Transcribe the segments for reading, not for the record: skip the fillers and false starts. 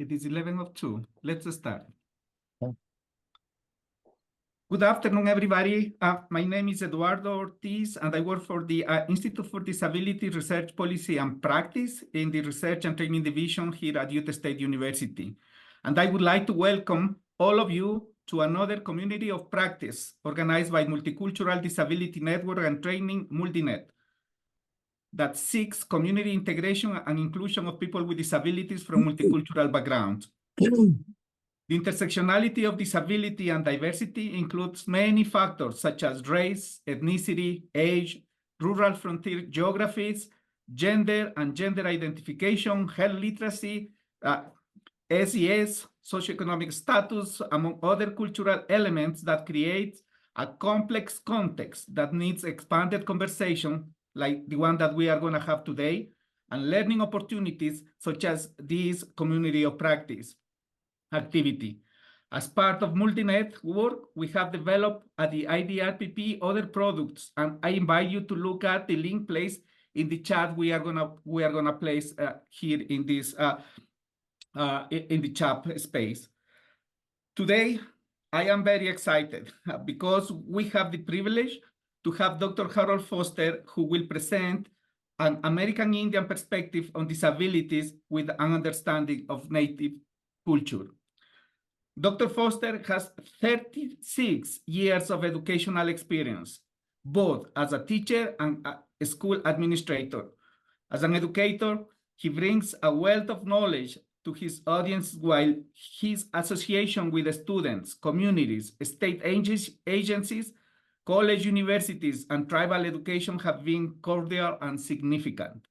It is 11:02. Let's start. Okay. Good afternoon, everybody. My name is Eduardo Ortiz, and I work for the Institute for Disability Research Policy and Practice in the Research and Training Division here at Utah State University. And I would like to welcome all of you to another community of practice organized by Multicultural Disability Network and Training, Multinet, that seeks community integration and inclusion of people with disabilities from multicultural backgrounds. The intersectionality of disability and diversity includes many factors such as race, ethnicity, age, rural frontier geographies, gender and gender identification, health literacy, SES, socioeconomic status, among other cultural elements that create a complex context that needs expanded conversation like the one that we are going to have today, and learning opportunities such as this community of practice activity. As part of Multinet work, we have developed at the IDRPP other products, and I invite you to look at the link placed in the chat. We are gonna place here in this in the chat space. Today, I am very excited because we have the privilege to have Dr. Harold Foster, who will present an American Indian perspective on disabilities with an understanding of Native culture. Dr. Foster has 36 years of educational experience, both as a teacher and a school administrator. As an educator, he brings a wealth of knowledge to his audience, while his association with the students, communities, state agencies, college universities, and tribal education have been cordial and significant.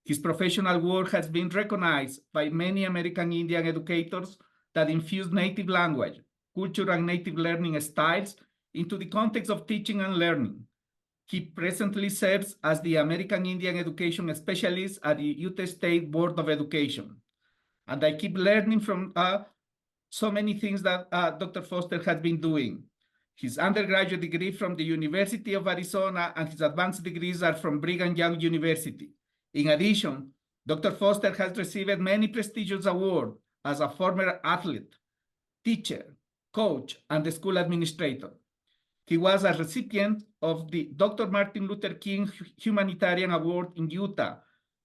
His professional work has been recognized by many American Indian educators that infuse native language, culture, and native learning styles into the context of teaching and learning. He presently serves as the American Indian Education Specialist at the Utah State Board of Education. And I keep learning from so many things that Dr. Foster has been doing. His undergraduate degree from the University of Arizona and his advanced degrees are from Brigham Young University. In addition, Dr. Foster has received many prestigious awards as a former athlete, teacher, coach, and school administrator. He was a recipient of the Dr. Martin Luther King Humanitarian Award in Utah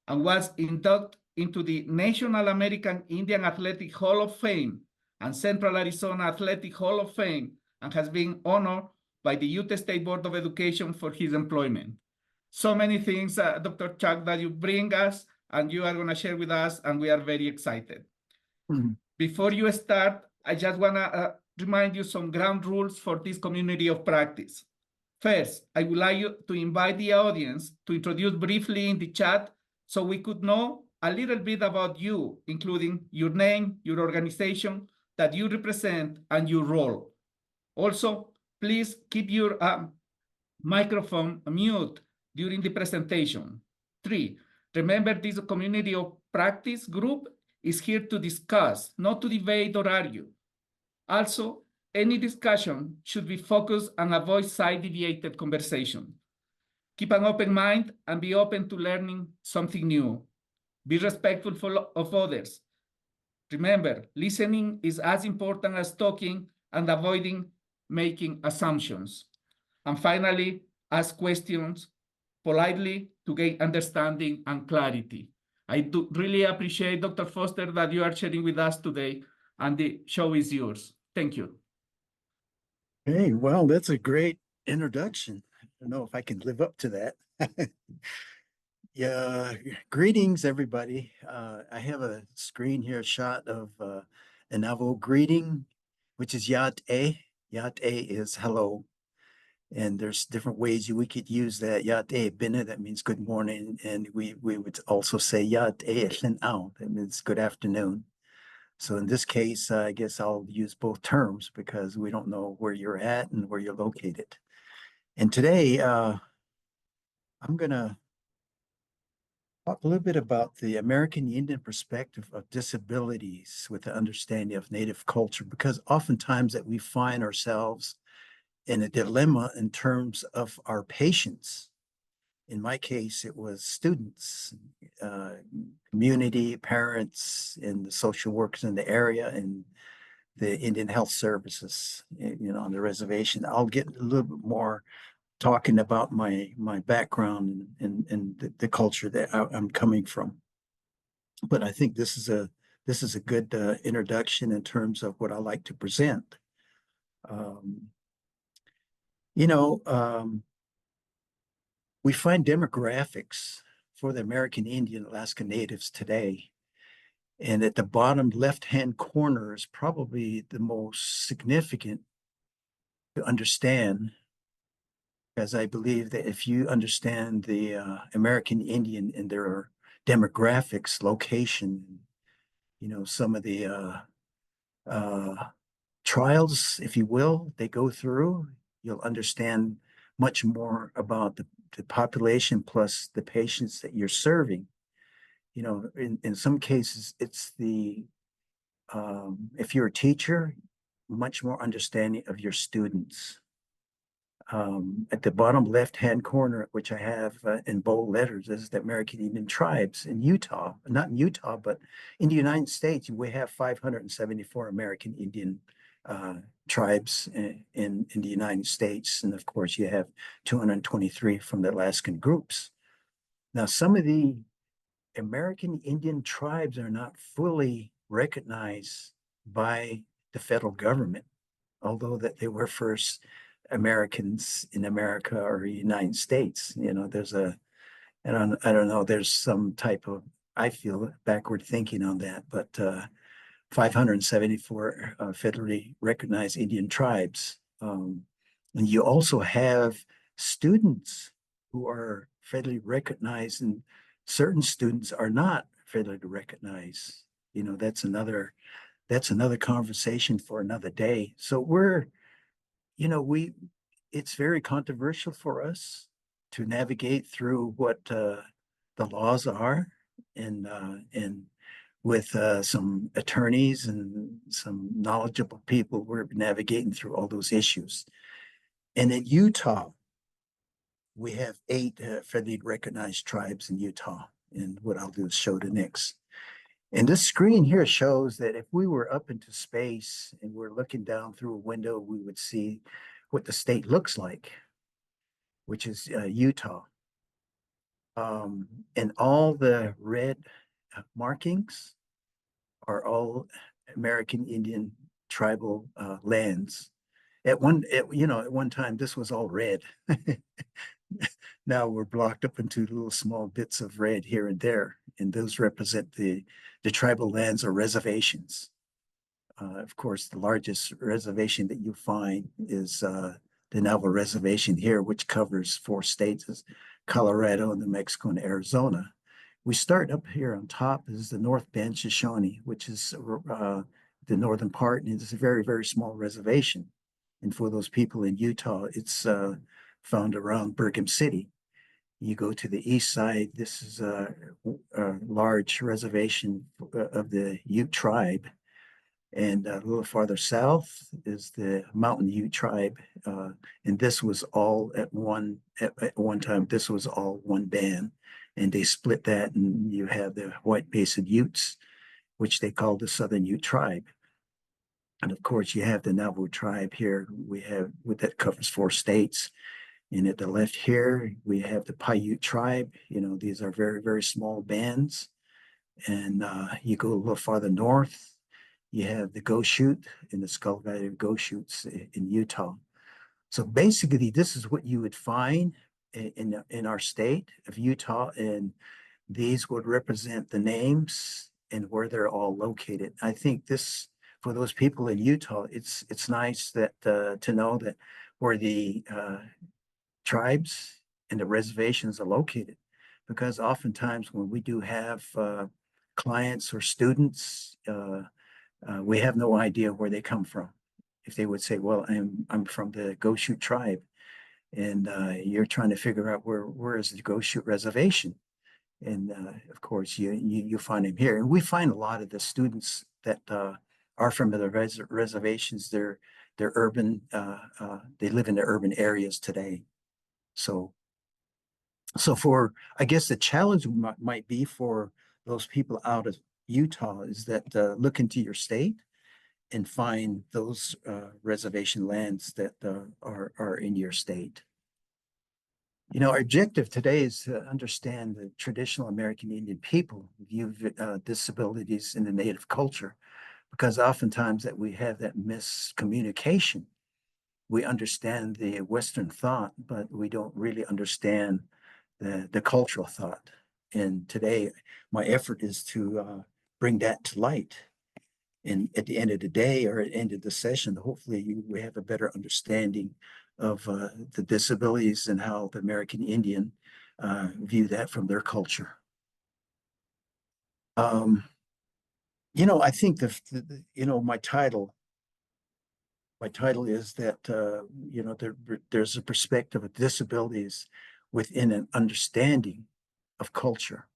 and was inducted into the National American Indian Athletic Hall of Fame and Central Arizona Athletic Hall of Fame, and has been honored by the Utah State Board of Education for his employment. So many things, Dr. Chuck, that you bring us and you are going to share with us, and we are very excited. Before you start, I just want to remind you some ground rules for this community of practice. First, I would like you to invite the audience to introduce briefly in the chat so we could know a little bit about you, including your name, your organization that you represent, and your role. Also, please keep your microphone mute during the presentation. 3, remember this community of practice group is here to discuss, not to debate or argue. Also, any discussion should be focused and avoid side-deviated conversation. Keep an open mind and be open to learning something new. Be respectful of others. Remember, listening is as important as talking, and avoiding making assumptions. And finally, ask questions politely to gain understanding and clarity. I do really appreciate, Dr. Foster, that you are sharing with us today, and the show is yours. Thank you. Hey, well, that's a great introduction. I don't know if I can live up to that. Yeah, greetings, everybody. I have a screen here, a shot of an Avo greeting, which is Yat-e. Yat-e is hello. And there's different ways we could use that. Yat-e bine, that means good morning. And we would also say Yat-e shen'ao, that means good afternoon. So in this case, I guess I'll use both terms because we don't know where you're at and where you're located. And today, I'm going to talk a little bit about the American Indian perspective of disabilities with the understanding of Native culture, because oftentimes that we find ourselves in a dilemma in terms of our patients In my case, it was students, uh, community, parents, and the social workers in the area, and the Indian Health Services, on the reservation. I'll get a little bit more talking about my background and the culture that I'm coming from. But I think this is a good introduction in terms of what I like to present. Um, you know, um, we find demographics for the American Indian Alaska Natives today. And at the bottom left-hand corner is probably the most significant to understand, as I believe that if you understand the American Indian and their demographics, location, some of the uh, trials, if you will, they go through, you'll understand much more about the population plus the patients that you're serving. In some cases, it's if you're a teacher, much more understanding of your students. At the bottom left-hand corner, which I have in bold letters, is the American Indian tribes in Utah, not in Utah, but in the United States. We have 574 American Indian tribes in the United States. And of course, you have 223 from the Alaskan groups. Now, some of the American Indian tribes are not fully recognized by the federal government, although that they were first Americans in America or United States. I don't know, there's some type of, I feel, backward thinking on that, but 574 federally recognized Indian tribes. And you also have students who are federally recognized, and certain students are not federally recognized. That's another conversation for another day. So we it's very controversial for us to navigate through what the laws are, and with some attorneys and some knowledgeable people, we're navigating through all those issues. And in Utah, we have 8 federally recognized tribes in Utah. And what I'll do is show the next. And this screen here shows that if we were up into space and we're looking down through a window, we would see what the state looks like, which is Utah. And all the red markings are all American Indian tribal lands. At one time, this was all red. Now we're blocked up into little small bits of red here and there, and those represent the tribal lands or reservations. Of course, the largest reservation that you find is the Navajo Reservation here, which covers 4 states: Colorado, New Mexico, and Arizona. We start up here on top is the North Bend Shoshone, which is the northern part, and it's a very, very small reservation. And for those people in Utah, it's found around Bergen City. You go to the east side, this is a large reservation of the Ute tribe. And a little farther south is the Mountain Ute tribe. And this was all at one time, this was all one band. And they split that, and you have the White Basin Utes, which they call the Southern Ute tribe. And of course, you have the Navajo tribe here. That covers 4 states. And at the left here, we have the Paiute tribe. These are very, very small bands. And you go a little farther north, you have the Goshute and the Skull Valley Goshutes in Utah. So basically, this is what you would find in our state of Utah, and these would represent the names and where they're all located. I think this, for those people in Utah, it's nice that to know that where the tribes and the reservations are located, because oftentimes when we do have clients or students, we have no idea where they come from. If they would say, "Well, I'm from the Goshute tribe," and you're trying to figure out where is the Goshute reservation, and of course you find them here, and we find a lot of the students that are from the reservations. They're urban. They live in the urban areas today. So So I guess the challenge might be for those people out of Utah is that look into your state and find those reservation lands that are in your state. You know, our objective today is to understand the traditional American Indian people view disabilities in the Native culture, because oftentimes that we have that miscommunication. We understand the Western thought, but we don't really understand the cultural thought. And today, my effort is to bring that to light. And at the end of the day, or at the end of the session, hopefully we have a better understanding of the disabilities and how the American Indian view that from their culture. Um, you know, I think you know, my title is that, you know, there's a perspective of disabilities within an understanding of culture.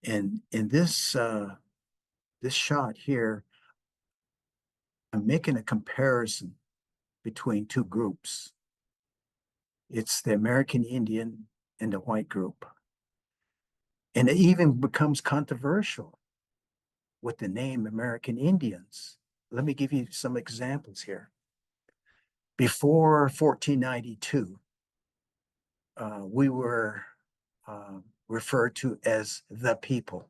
And in this shot here, I'm making a comparison between two groups. It's the American Indian and the white group. And it even becomes controversial with the name American Indians. Let me give you some examples here. Before 1492, we were referred to as the people.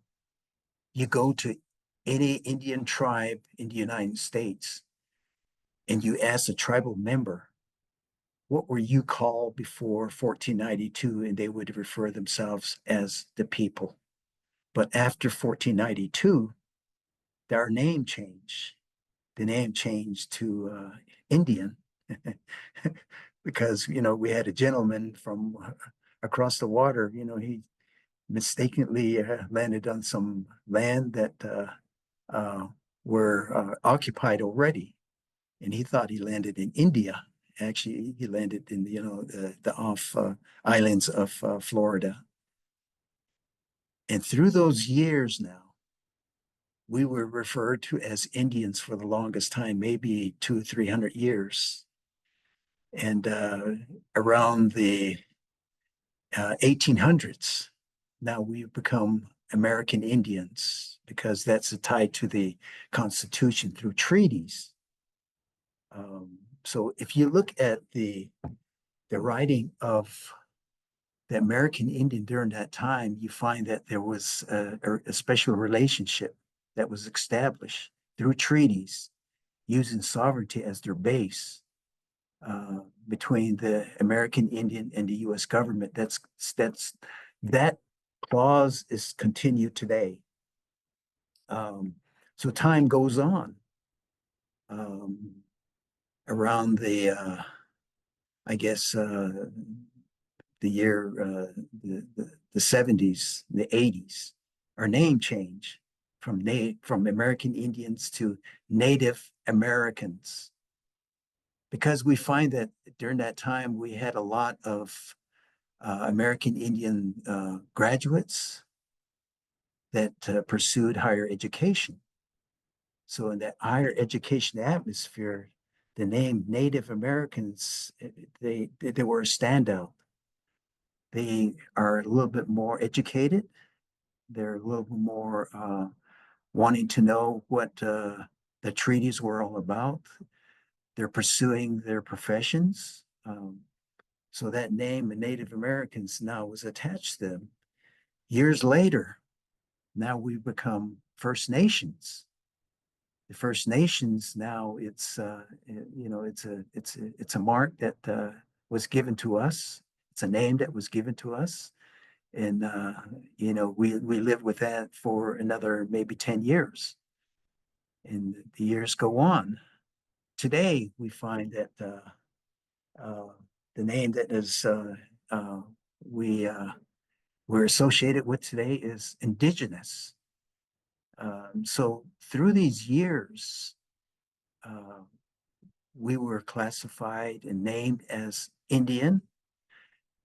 You go to any Indian tribe in the United States and you ask a tribal member, what were you called before 1492? And they would refer themselves as the people. But after 1492, our name changed. The name changed to Indian because, you know, we had a gentleman from across the water, you know, he mistakenly landed on some land that uh, were occupied already. And he thought he landed in India. Actually, he landed in, you know, the off islands of Florida. And through those years now, we were referred to as Indians for the longest time, maybe 200-300 years. And around the 1800s, now we've become American Indians because that's tied to the Constitution through treaties. So if you look at the writing of the American Indian during that time, you find that there was a special relationship that was established through treaties using sovereignty as their base between the American Indian and the U.S. government. That clause is continued today. So time goes on. Around the, I guess, the year, the 70s, the 80s, our name changed from American Indians to Native Americans, because we find that during that time we had a lot of American Indian graduates that pursued higher education. So in that higher education atmosphere, the name Native Americans, they were a standout. They are a little bit more educated. They're a little more wanting to know what the treaties were all about. They're pursuing their professions. So that name, the Native Americans, now was attached to them. Years later, now we've become First Nations. The First Nations now you know, it's a mark that was given to us. It's a name that was given to us, and you know, we live with that for another maybe 10 years, and the years go on. Today we find that uh, the name that is we we're associated with today is indigenous. So through these years, uh, we were classified and named as Indian,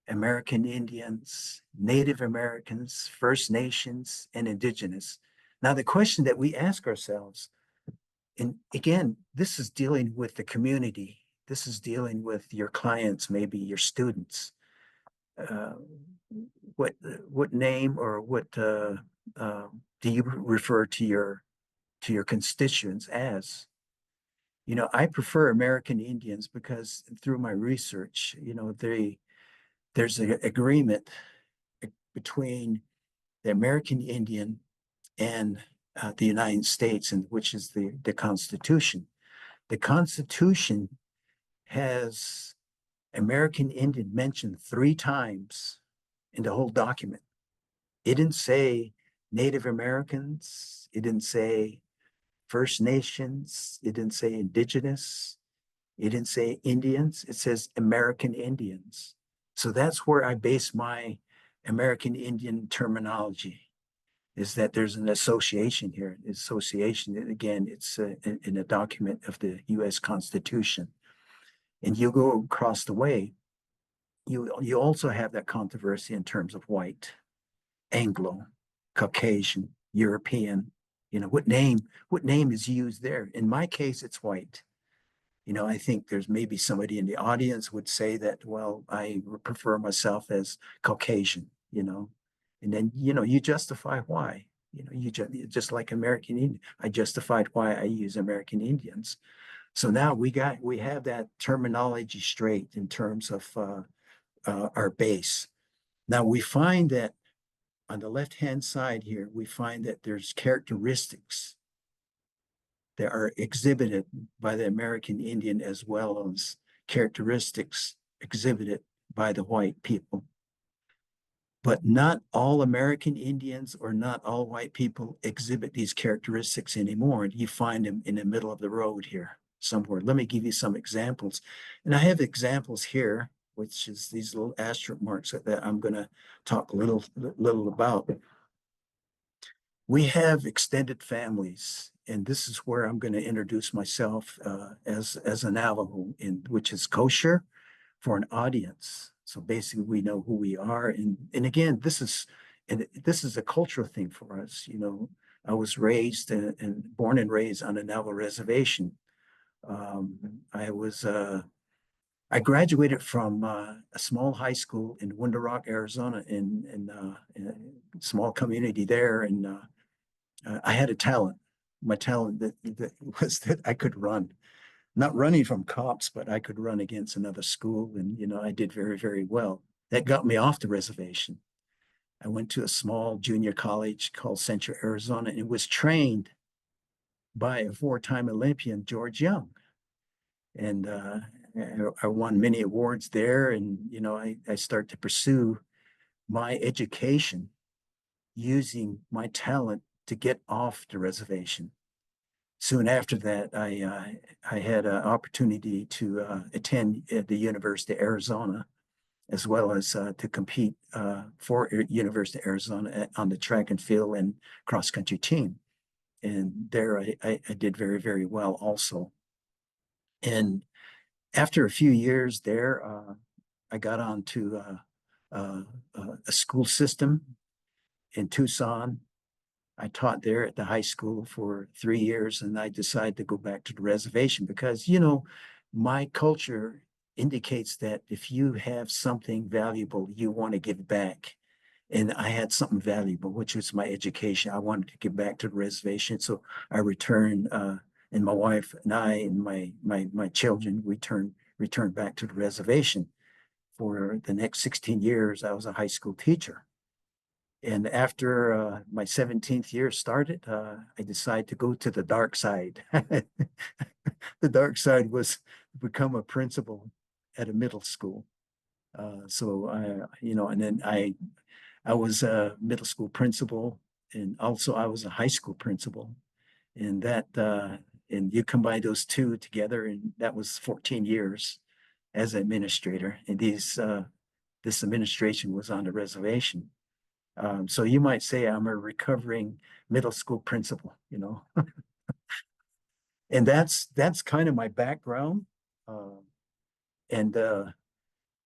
American Indians, Native Americans, First Nations, and Indigenous. Now, the question that we ask ourselves, and again, this is dealing with the community, this is dealing with your clients, maybe your students. uh, what name or what do you refer to your constituents as? You know, I prefer American Indians because through my research, you know, there's an agreement between the American Indian and the United States, and which is the Constitution. The Constitution has American Indian mentioned 3 times in the whole document. It didn't say Native Americans. It didn't say First Nations. It didn't say Indigenous. It didn't say Indians. It says American Indians. So that's where I base my American Indian terminology, is that there's an association here. Association, again, it's in a document of the U.S. Constitution. And you go across the way, you also have that controversy in terms of white, Anglo, Caucasian, European. You know, what name is used there? In my case, it's white. You know, I think there's maybe somebody in the audience would say that, well, I prefer myself as Caucasian, you know, and then, you know, you justify why. You know, just like American Indian, I justified why I use American Indians. So now we have that terminology straight in terms of our base. Now we find that on the left-hand side here, we find that there's characteristics that are exhibited by the American Indian as well as characteristics exhibited by the white people. But not all American Indians or not all white people exhibit these characteristics anymore. You find them in the middle of the road here somewhere. Let me give you some examples. And I have examples here, which is these little asterisk marks that I'm going to talk a little about. We have extended families, and this is where I'm going to introduce myself as a Navajo, which is kosher for an audience. So basically, we know who we are, and again, this is a cultural thing for us. You know, I was raised and born and raised on a Navajo reservation. I was I graduated from a small high school in Window Rock, Arizona, in a small community there, and I had a talent. My talent that was that I could run, not running from cops, but I could run against another school. And, you know, I did very, very well. That got me off the reservation. I went to a small junior college called Central Arizona and was trained by a 4-time Olympian, George Young. And I won many awards there. And, you know, I started to pursue my education using my talent to get off the reservation. Soon after that, I had an opportunity to attend at the University of Arizona, as well as to compete for University of Arizona on the track and field and cross country team. And there I did very, very well also. And after a few years there, I got on to a school system in Tucson. I taught there at the high school for 3 years, and I decided to go back to the reservation because, you know, my culture indicates that if you have something valuable, you want to give back. And I had something valuable, which was my education. I wanted to give back to the reservation. So I returned, and my wife and I and my children returned back to the reservation. For the next 16 years, I was a high school teacher. And after my 17th year started, I decided to go to the dark side. The dark side was become a principal at a middle school. So you know, and then I was a middle school principal, and also I was a high school principal, and that and you combine those two together, and that was 14 years as administrator. And this administration was on the reservation. So you might say I'm a recovering middle school principal, you know, and that's kind of my background. Uh, and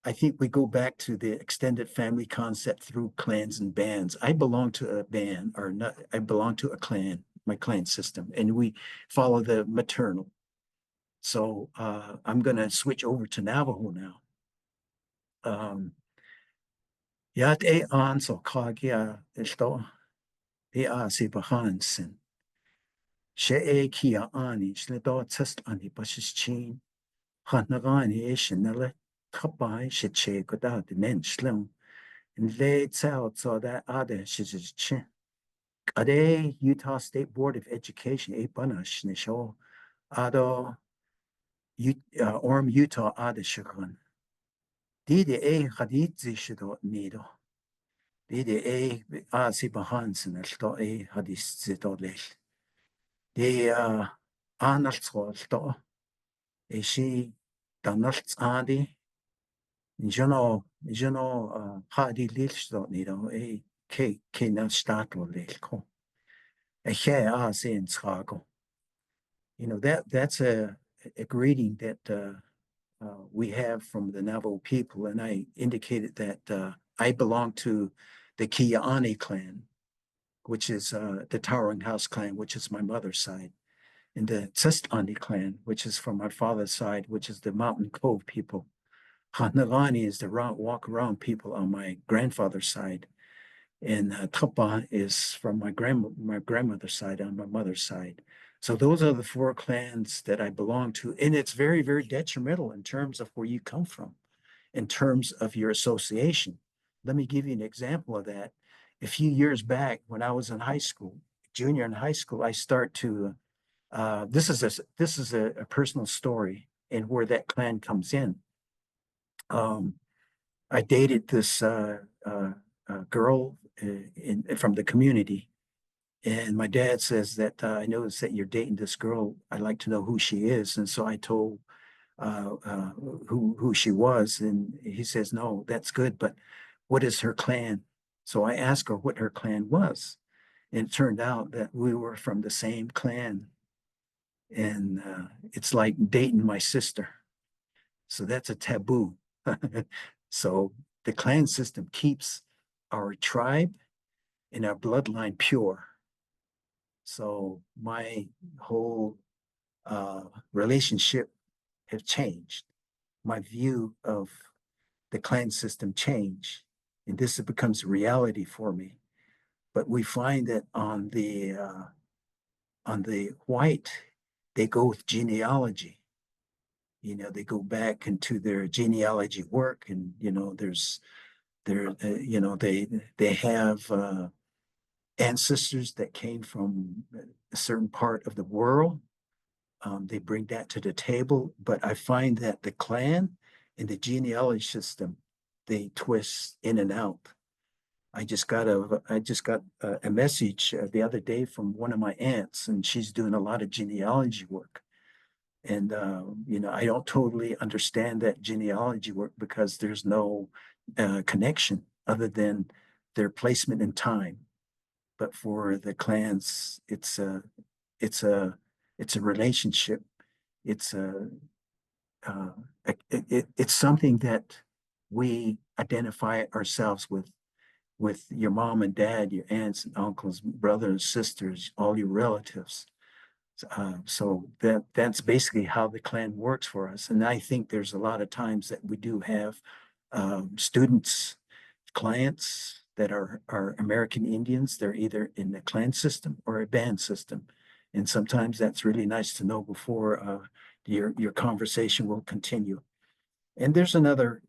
I think we go back to the extended family concept through clans and bands. I belong to a band, or not, I belong to a clan, my clan system, and we follow the maternal. So I'm going to switch over to Navajo now. Um, Yat e an so kagia esto e a si bahansin. She e kia ani shledo test ani bashis chin. Hanagani e shinele kapai she che goda de nen shlem. And le tsao so that ade shis chin. Ade Utah State Board of Education e banash nisho ado Orm Utah ade shikran. Dide e hadit zishido nido. Dide e si bahansin elto e hadis zido lel. De Arnold's e si Donald's adi Jono hadi lilsto nido e ke na stato lelko. E che si in schago. That's a greeting that we have from the Navajo people, and I indicated that I belong to the Kia'ani clan, which is the Towering House clan, which is my mother's side, and the Tsestani clan, which is from my father's side, which is the Mountain Cove people. Hanagani is the walk around people on my grandfather's side, and Tapa is from my grandmother's side on my mother's side. So those are the four clans that I belong to, and it's very, very detrimental in terms of where you come from, in terms of your association. Let me give you an example of that. A few years back, when I was in high school, junior in high school, I start to. This is a personal story, and where that clan comes in. Um, I dated this girl from the community, and my dad says that I noticed that you're dating this girl. I'd like to know who she is, and so I told uh, uh, who she was, and he says, "No, that's good, but what is her clan?" So I asked her what her clan was, and it turned out that we were from the same clan, and it's like dating my sister. So that's a taboo. So the clan system keeps our tribe and our bloodline pure. So my whole relationship have changed. My view of the clan system changed, and this becomes a reality for me. But we find that on the white, they go with genealogy. They go back into their genealogy work, and they have ancestors that came from a certain part of the world. They bring that to the table, but I find that the clan and the genealogy system, they twist in and out. I just got a message the other day from one of my aunts, and she's doing a lot of genealogy work. And I don't totally understand that genealogy work because there's no connection other than their placement in time. But for the clans, it's a it's a relationship. It's a uh, it's something that we identify ourselves with your mom and dad, your aunts and uncles, brothers, sisters, all your relatives. So that's basically how the clan works for us. And I think there's a lot of times that we do have students, clients that are American Indians. They're either in the clan system or a band system. And sometimes that's really nice to know before your conversation will continue. And there's another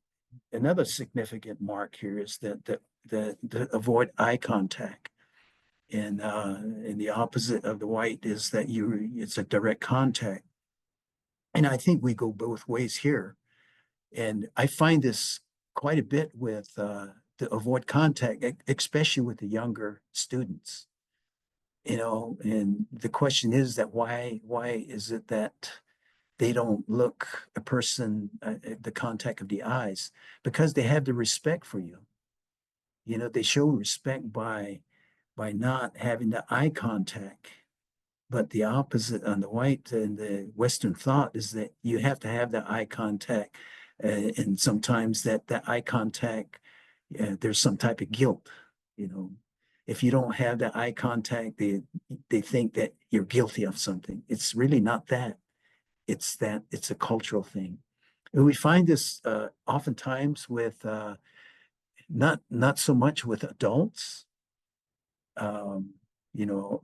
significant mark here is that the avoid eye contact. And the opposite of the white is that it's a direct contact. And I think we go both ways here. And I find this quite a bit with the avoid contact, especially with the younger students. And the question is that why is it that they don't look a person at the contact of the eyes? Because they have the respect for you. They show respect by not having the eye contact. But the opposite on the white and the Western thought is that you have to have that eye contact. And sometimes that eye contact, there's some type of guilt. You know, if you don't have that eye contact, they think that you're guilty of something. It's really not that. It's a cultural thing. And we find this oftentimes with not so much with adults. You know,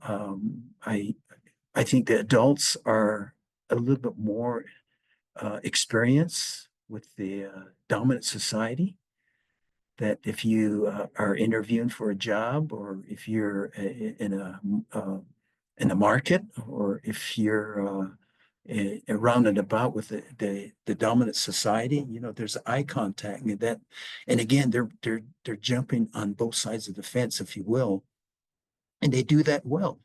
I think the adults are a little bit more experienced with the dominant society. That if you are interviewing for a job, or if you're uh, in a market, or if you're around and about with the dominant society, you know, there's eye contact, and that, and again, they're jumping on both sides of the fence, if you will, and they do that well.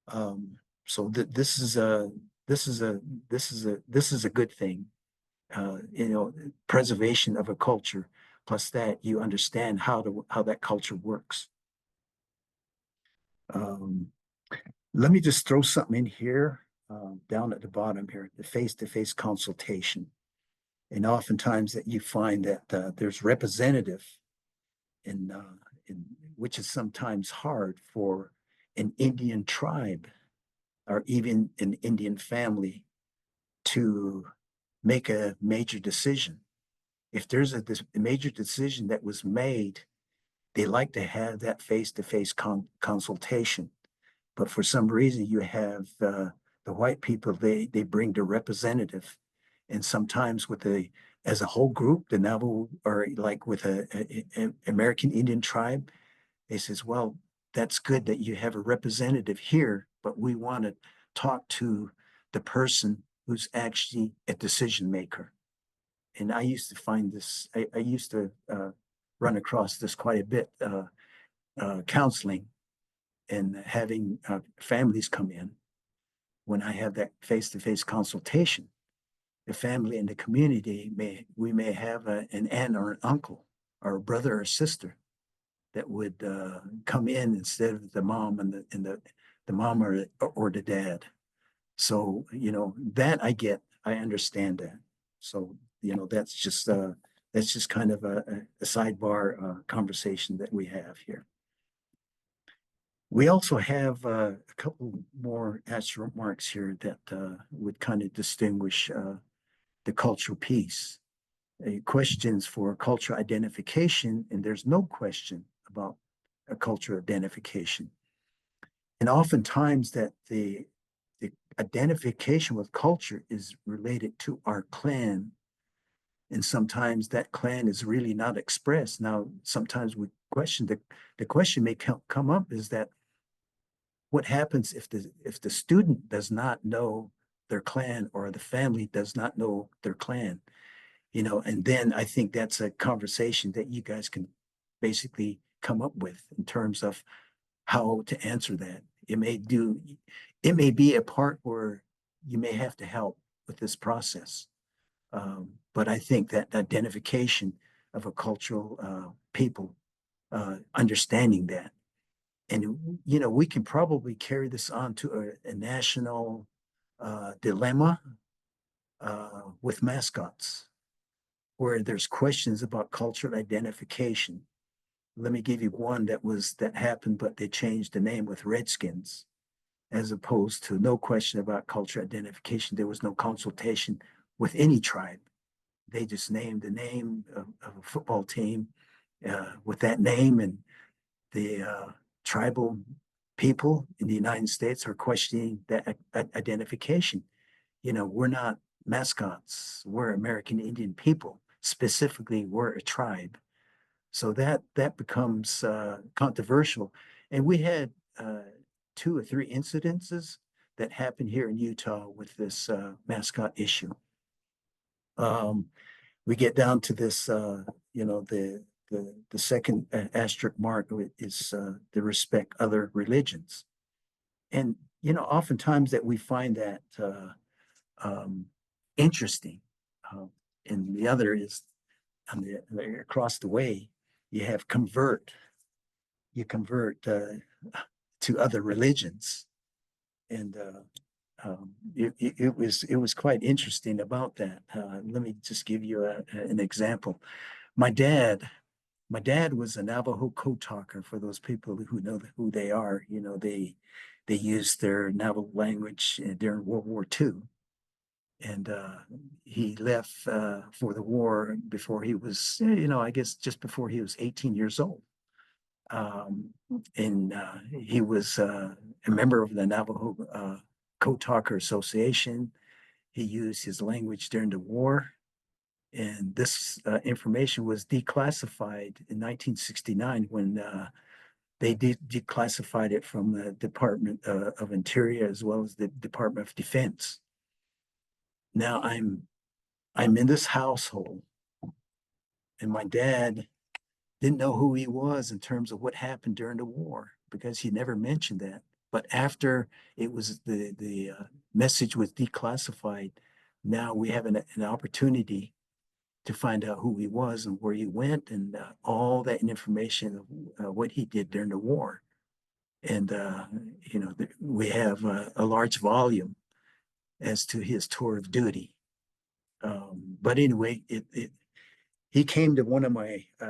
Um, so this is a this is a good thing. You know, preservation of a culture. Plus that you understand how that culture works. Um, Let me just throw something in here down at the bottom here, the face-to-face consultation. And oftentimes that you find that there's representative in, in which is sometimes hard for an Indian tribe or even an Indian family to make a major decision. If there's a major decision that was made, they like to have that face-to-face consultation. But for some reason, you have the white people, they bring the representative. And sometimes with the, as a whole group, the Navajo, or like with a American Indian tribe, they says, well, that's good that you have a representative here, but we want to talk to the person who's actually a decision maker. And I used to find this, I used to run across this quite a bit, counseling and having families come in. When I have that face-to-face consultation, the family and the community we may have an aunt or an uncle or a brother or sister that would come in instead of the mom and the mom or the dad. So you know that I understand that. So you know that's just kind of a sidebar conversation that we have here. We also have a couple more asterisk marks here that would kind of distinguish the cultural piece. Questions for cultural identification, and there's no question about a cultural identification. And oftentimes that the identification with culture is related to our clan, and sometimes that clan is really not expressed. Now, sometimes we question the question may come up is that what happens if the student does not know their clan, or the family does not know their clan, you know? And then I think that's a conversation that you guys can basically come up with in terms of how to answer that. It may be a part where you may have to help with this process. But I think that identification of a cultural people, understanding that, and you know, we can probably carry this on to a national dilemma with mascots, where there's questions about cultural identification. Let me give you one that happened, but they changed the name with Redskins, as opposed to no question about cultural identification. There was no consultation with any tribe. They just named the name of a football team with that name, and the tribal people in the United States are questioning that identification. You know, we're not mascots. We're American Indian people. Specifically, we're a tribe. So that becomes controversial. And we had two or three incidences that happened here in Utah with this mascot issue. Um, we get down to this, you know, the second asterisk mark is to respect other religions. And, you know, oftentimes that we find that um, interesting. Uh, and the other is on across the way, you have convert. You convert to other religions. And it was quite interesting about that. Let me just give you an example. My dad, my dad was a Navajo code talker. For those people who know who they are, you know, they used their Navajo language during World War II. And he left for the war before he was, I guess just before he was 18 years old. Um, and he was a member of the Navajo Code Talker Association. He used his language during the war. And this information was declassified in 1969 when they declassified it from the Department of Interior as well as the Department of Defense. Now I'm in this household, and my dad didn't know who he was in terms of what happened during the war because he never mentioned that. But after it was the message was declassified, now we have an opportunity to find out who he was and where he went and all that information of what he did during the war. And we have a large volume as to his tour of duty. But anyway, he came to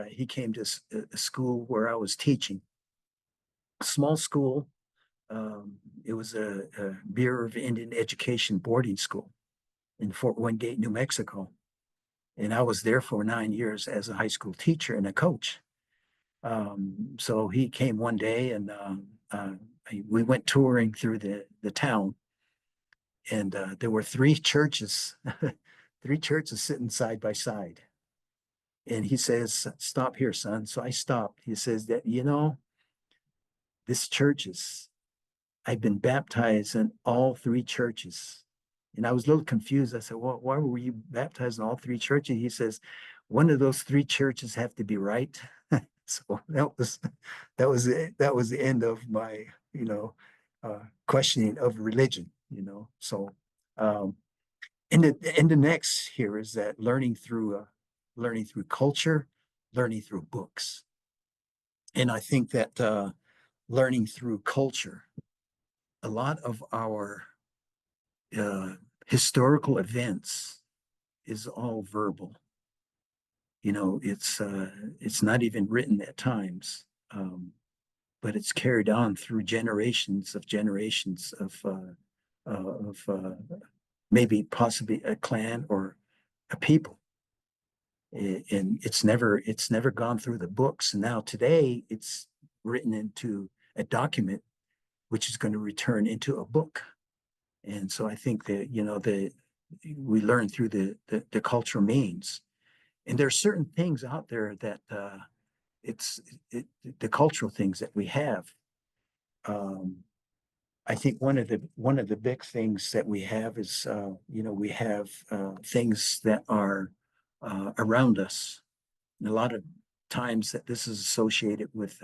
he came to a school where I was teaching, a small school. It was a Bureau of Indian Education boarding school in Fort Wingate, New Mexico. And I was there for 9 years as a high school teacher and a coach. So he came one day and we went touring through the town, and there were three churches, three churches sitting side by side. And he says, "Stop here, son." So I stopped. He says that, this churches, I've been baptized in all three churches. And I was a little confused. I said, "Well, why were you baptized in all three churches?" He says, "One of those three churches have to be right." So that was the end of my, questioning of religion. So um, and the next here is that learning through culture, learning through books. And I think that learning through culture, a lot of our uh, historical events is all verbal. It's not even written at times, but it's carried on through generations of maybe possibly a clan or a people. And it's never gone through the books. And now today it's written into a document, which is going to return into a book. And so I think that, we learn through the cultural means. And there are certain things out there that it's the cultural things that we have. Um, I think one of the big things that we have is we have things that are around us. And a lot of times that this is associated with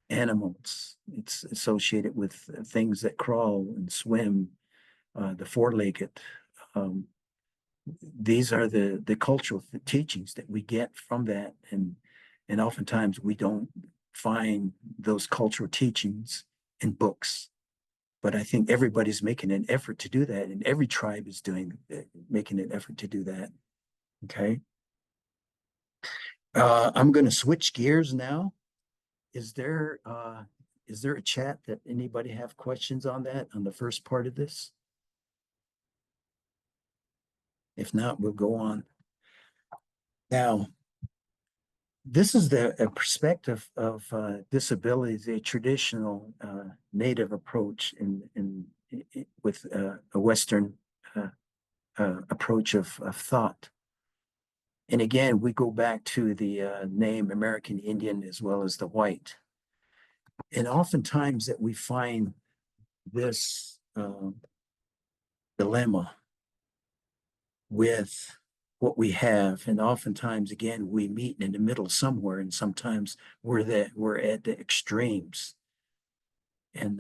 animals. It's associated with things that crawl and swim, the four-legged. Um, these are the cultural teachings that we get from that, and oftentimes we don't find those cultural teachings in books. But I think everybody's making an effort to do that, and every tribe is making an effort to do that. Okay. I'm going to switch gears now. Is there uh, is there a chat that anybody have questions on that on the first part of this? If not, we'll go on. Now, this is the a perspective of disabilities, a traditional native approach with a Western approach of thought. And again, we go back to the name American Indian as well as the white. And oftentimes that we find this dilemma with what we have, and oftentimes again we meet in the middle somewhere, and sometimes we're at the extremes, and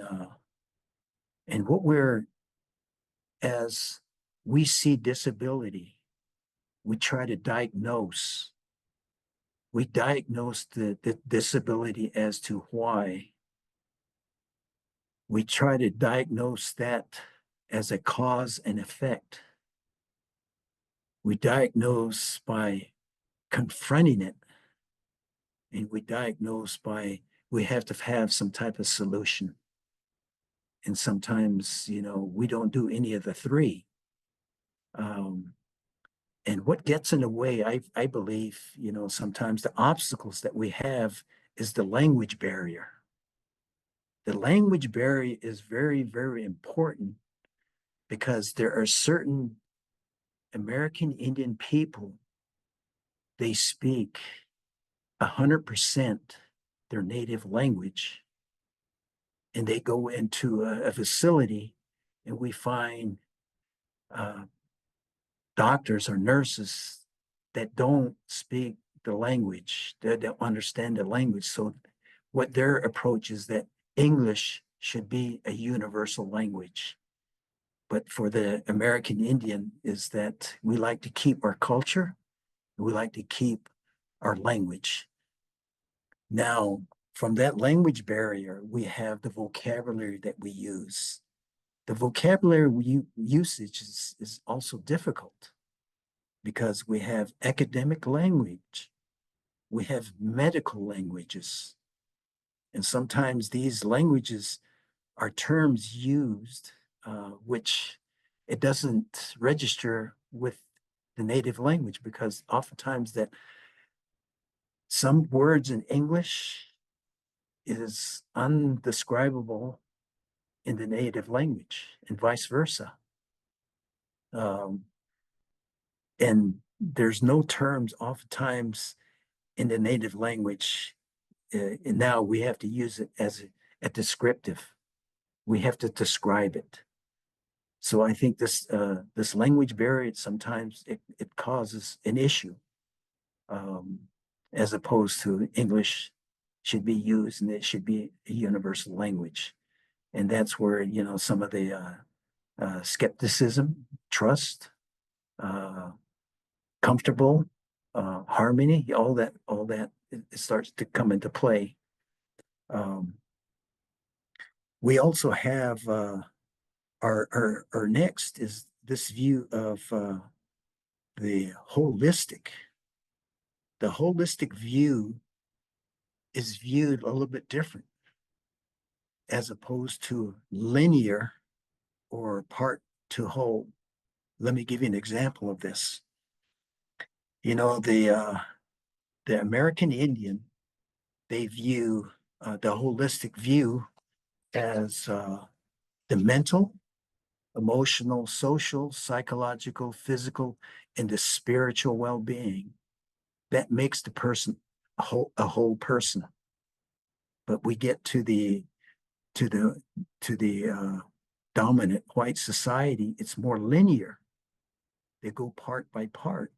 what we're as we see disability, we try to diagnose the disability as to why. We try to diagnose that as a cause and effect. We diagnose by confronting it, and we have to have some type of solution. And sometimes, we don't do any of the three. Um, and what gets in the way, I believe, sometimes the obstacles that we have is the language barrier. The language barrier is very, very important because there are certain American Indian people, they speak 100% their native language, and they go into a facility and we find uh, doctors or nurses that don't speak the language, that don't understand the language. So what their approach is that English should be a universal language. But for the American Indian is that we like to keep our culture, we like to keep our language. Now, from that language barrier, we have the vocabulary that we use. The vocabulary usage is also difficult because we have academic language, we have medical languages, and sometimes these languages are terms used which it doesn't register with the native language because oftentimes that some words in English is undescribable in the native language and vice versa. Um, and there's no terms oftentimes in the native language. And now we have to use it as a descriptive. We have to describe it. So I think this language barrier sometimes it causes an issue, um, as opposed to English should be used and it should be a universal language, and that's where some of the skepticism, trust, uh, comfortable, harmony, all that it starts to come into play. Um, we also have our next is this view of the holistic. The holistic view is viewed a little bit different as opposed to linear or part to whole. Let me give you an example of this. The American Indian, they view the holistic view as the mental, emotional, social, psychological, physical, and the spiritual well-being that makes the person a whole person. But we get to the to the dominant white society, it's more linear. They go part by part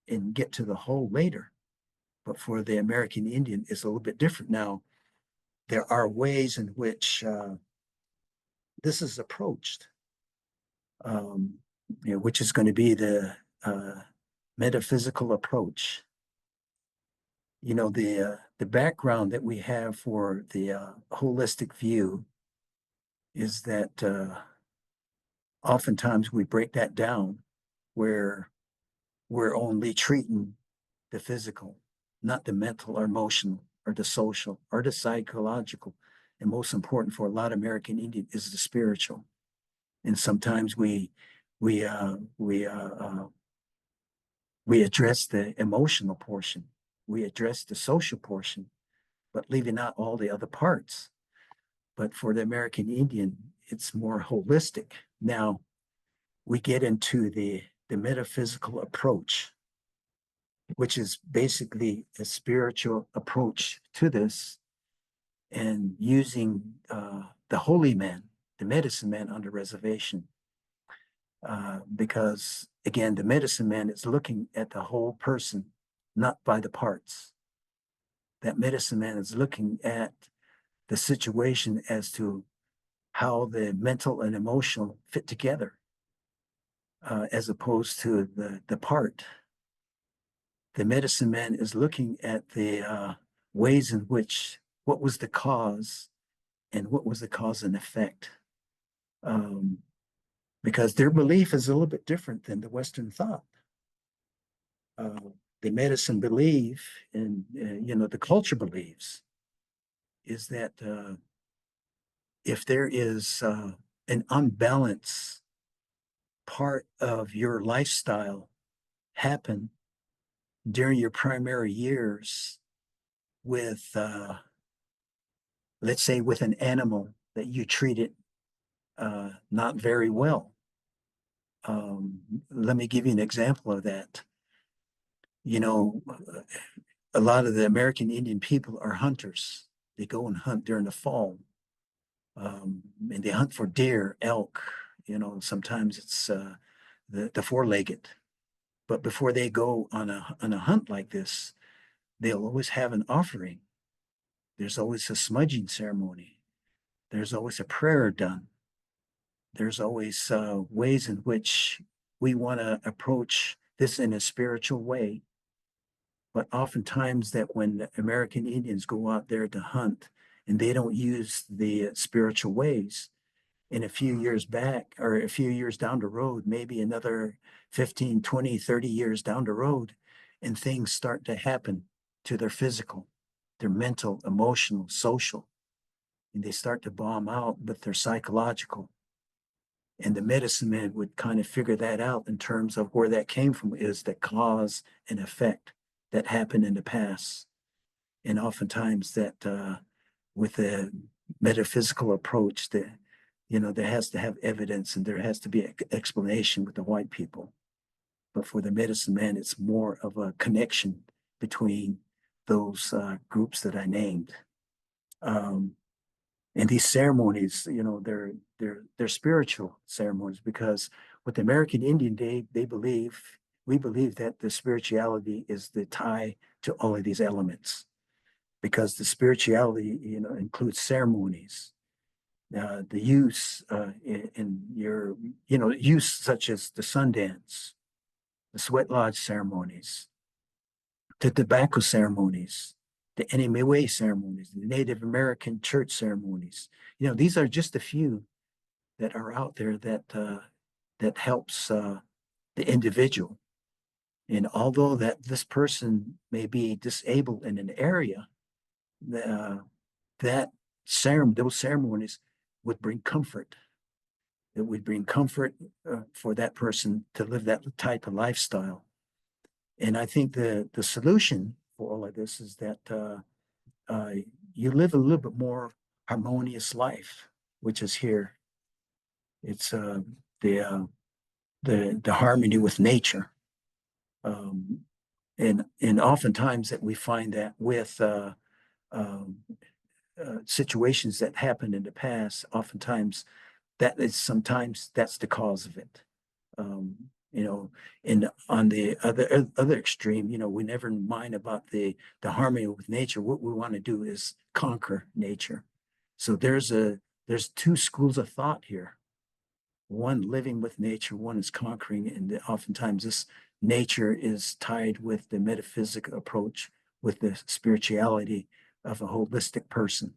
and get to the whole later. But for the American Indian, it's a little bit different. Now, there are ways in which this is approached, um, which is going to be the metaphysical approach. The background that we have for the holistic view is that oftentimes we break that down where we're only treating the physical, not the mental or emotional or the social or the psychological. And most important for a lot of American Indian is the spiritual. And sometimes we uh, we uh, uh, we address the emotional portion, we address the social portion, but leaving out all the other parts. But for the American Indian, it's more holistic. Now we get into the metaphysical approach, which is basically a spiritual approach to this and using the holy man, the medicine man on the reservation. Because again, the medicine man is looking at the whole person, not by the parts. That medicine man is looking at the situation as to how the mental and emotional fit together, as opposed to the part. The medicine man is looking at the ways in which what was the cause and what was the cause and effect. Um, because their belief is a little bit different than the Western thought. Uh, the medicine belief and the culture believes is that if there is an unbalanced part of your lifestyle happen during your primary years with, let's say, with an animal that you treated not very well. Let me give you an example of that. You know, a lot of the American Indian people are hunters. They go and hunt during the fall, and they hunt for deer, elk. You know, sometimes it's the four-legged. But before they go on a hunt like this, they'll always have an offering. There's always a smudging ceremony. There's always a prayer done. There's always ways in which we want to approach this in a spiritual way. But oftentimes that when the American Indians go out there to hunt and they don't use the spiritual ways, in a few years back or a few years down the road, maybe another 15, 20, 30 years down the road, and things start to happen to their physical, their mental, emotional, social, and they start to bomb out with their psychological. And the medicine man would kind of figure that out in terms of where that came from, is the cause and effect that happened in the past. And oftentimes that with the metaphysical approach, that there has to have evidence and there has to be an explanation with the white people. But for the medicine man, it's more of a connection between those groups that I named. And these ceremonies, they're spiritual ceremonies, because with the American Indian, we believe that the spirituality is the tie to all of these elements, because the spirituality, includes ceremonies, the use in your, use such as the Sundance, the Sweat Lodge ceremonies, the tobacco ceremonies, the Anime ceremonies, the Native American church ceremonies. These are just a few that are out there that helps the individual. And although that this person may be disabled in an area, that those ceremonies would bring comfort. It would bring comfort for that person to live that type of lifestyle. And I think the solution for all of this is that you live a little bit more harmonious life, which is here. It's the harmony with nature, and oftentimes that we find that with situations that happened in the past, oftentimes sometimes that's the cause of it. And on the other extreme, we never mind about the harmony with nature. What we want to do is conquer nature. So there's two schools of thought here. One living with nature, one is conquering, and oftentimes this nature is tied with the metaphysical approach, with the spirituality of a holistic person.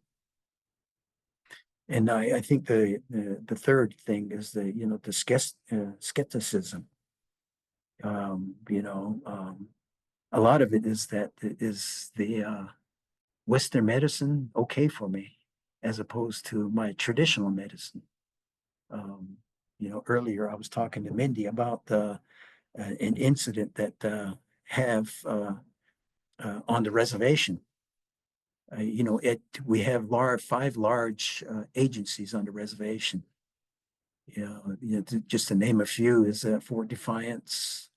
And I think the third thing is the skepticism. A lot of it is the Western medicine okay for me, as opposed to my traditional medicine. Earlier I was talking to Mindy about an incident that have on the reservation. We have five large agencies on the reservation. Just to name a few is Fort Defiance,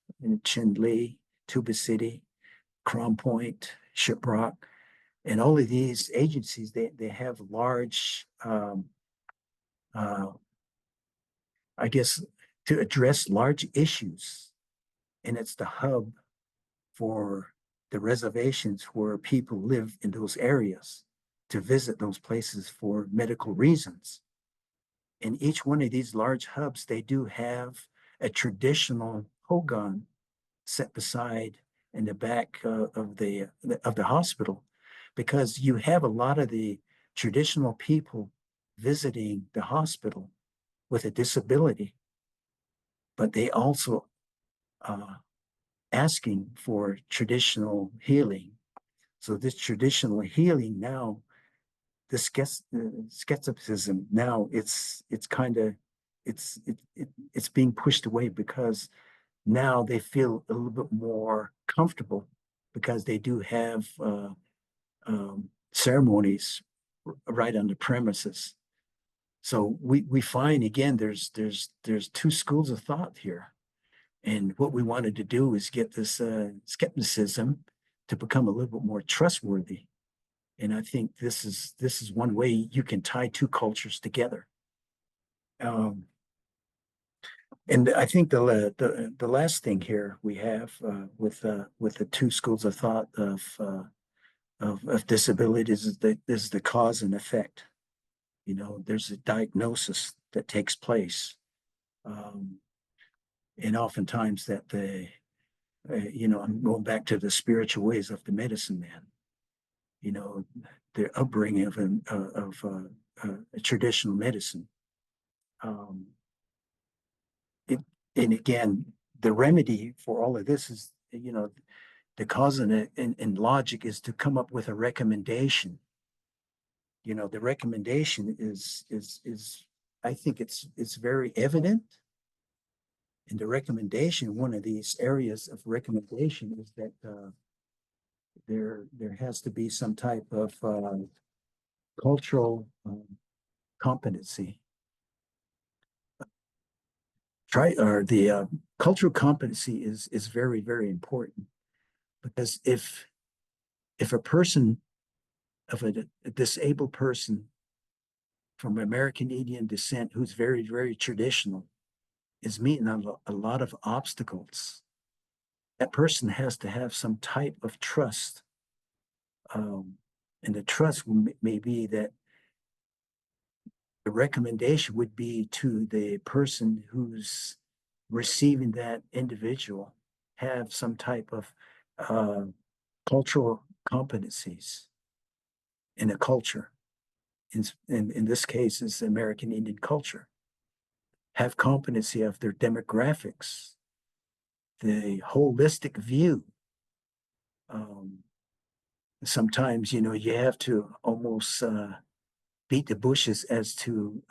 Chinle, Tuba City, Crown Point, Shiprock, and all of these agencies, they have large, I guess, to address large issues. And it's the hub for the reservations where people live in those areas to visit those places for medical reasons. In each one of these large hubs, they do have a traditional hogan set beside in the back of the hospital, because you have a lot of the traditional people visiting the hospital with a disability, but they also asking for traditional healing. So this traditional healing now, this skepticism now, it's kind of it's being pushed away because now they feel a little bit more comfortable because they do have ceremonies right on the premises. So we find again there's two schools of thought here, and what we wanted to do is get this skepticism to become a little bit more trustworthy. And I think this is one way you can tie two cultures together. And I think the last thing here we have with the two schools of thought of disabilities is the cause and effect. You know, there's a diagnosis that takes place, and oftentimes that I'm going back to the spiritual ways of the medicine man. You know, the upbringing of a traditional medicine. And again, the remedy for all of this is, the cause and logic is to come up with a recommendation. You know, the recommendation is I think it's very evident. And the recommendation, one of these areas of recommendation is that there has to be some type of cultural competency. The cultural competency is very, very important, because if a person of a disabled person from American Indian descent who's very, very traditional is meeting a lot of obstacles, that person has to have some type of trust. And the trust may be that the recommendation would be to the person who's receiving that individual have some type of cultural competencies in a culture. In this case, is American Indian culture. Have competency of their demographics, the holistic view. Sometimes, you have to almost beat the bushes as to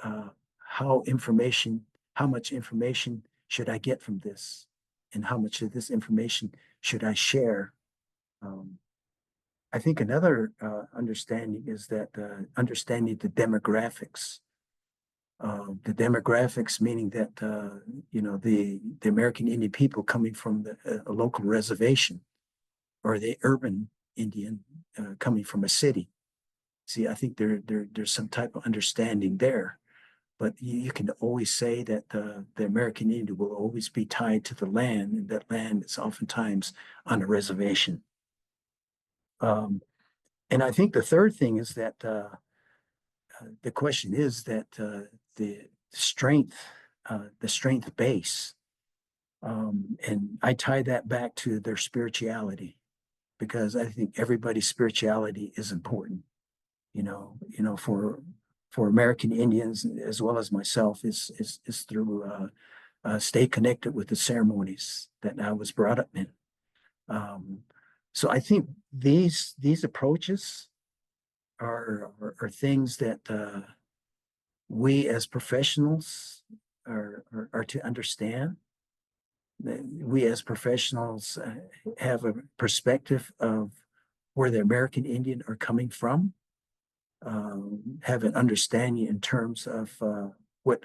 how much information should I get from this, and how much of this information should I share. I think another understanding is that understanding the demographics. The demographics meaning that the American Indian people coming from a local reservation, or the urban Indian coming from a city. See, I think there's some type of understanding there, but you can always say that the American Indian will always be tied to the land, and that land is oftentimes on a reservation. And I think the third thing is that the question is that the strength base, and I tie that back to their spirituality, because I think everybody's spirituality is important. For American Indians as well as myself is through stay connected with the ceremonies that I was brought up in. So I think these approaches are things that we as professionals are to understand. We as professionals have a perspective of where the American Indian are coming from, have an understanding in terms of what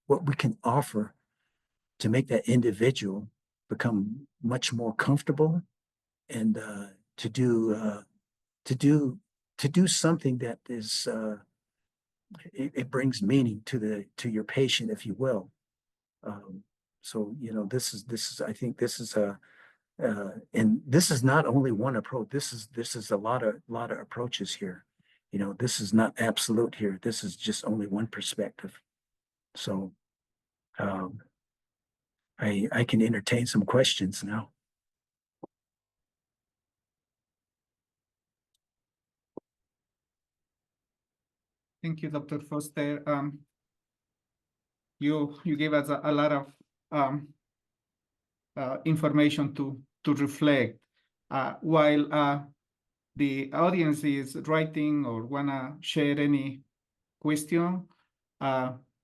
we can offer to make that individual become much more comfortable, and to do something that is it brings meaning to your patient, if you will. So this is I think this is a and this is not only one approach. This is a lot of approaches here. This is not absolute here. This is just only one perspective. So I can entertain some questions now. Thank you, Dr. Foster. You gave us a lot of information to reflect. While the audience is writing or wanna share any question,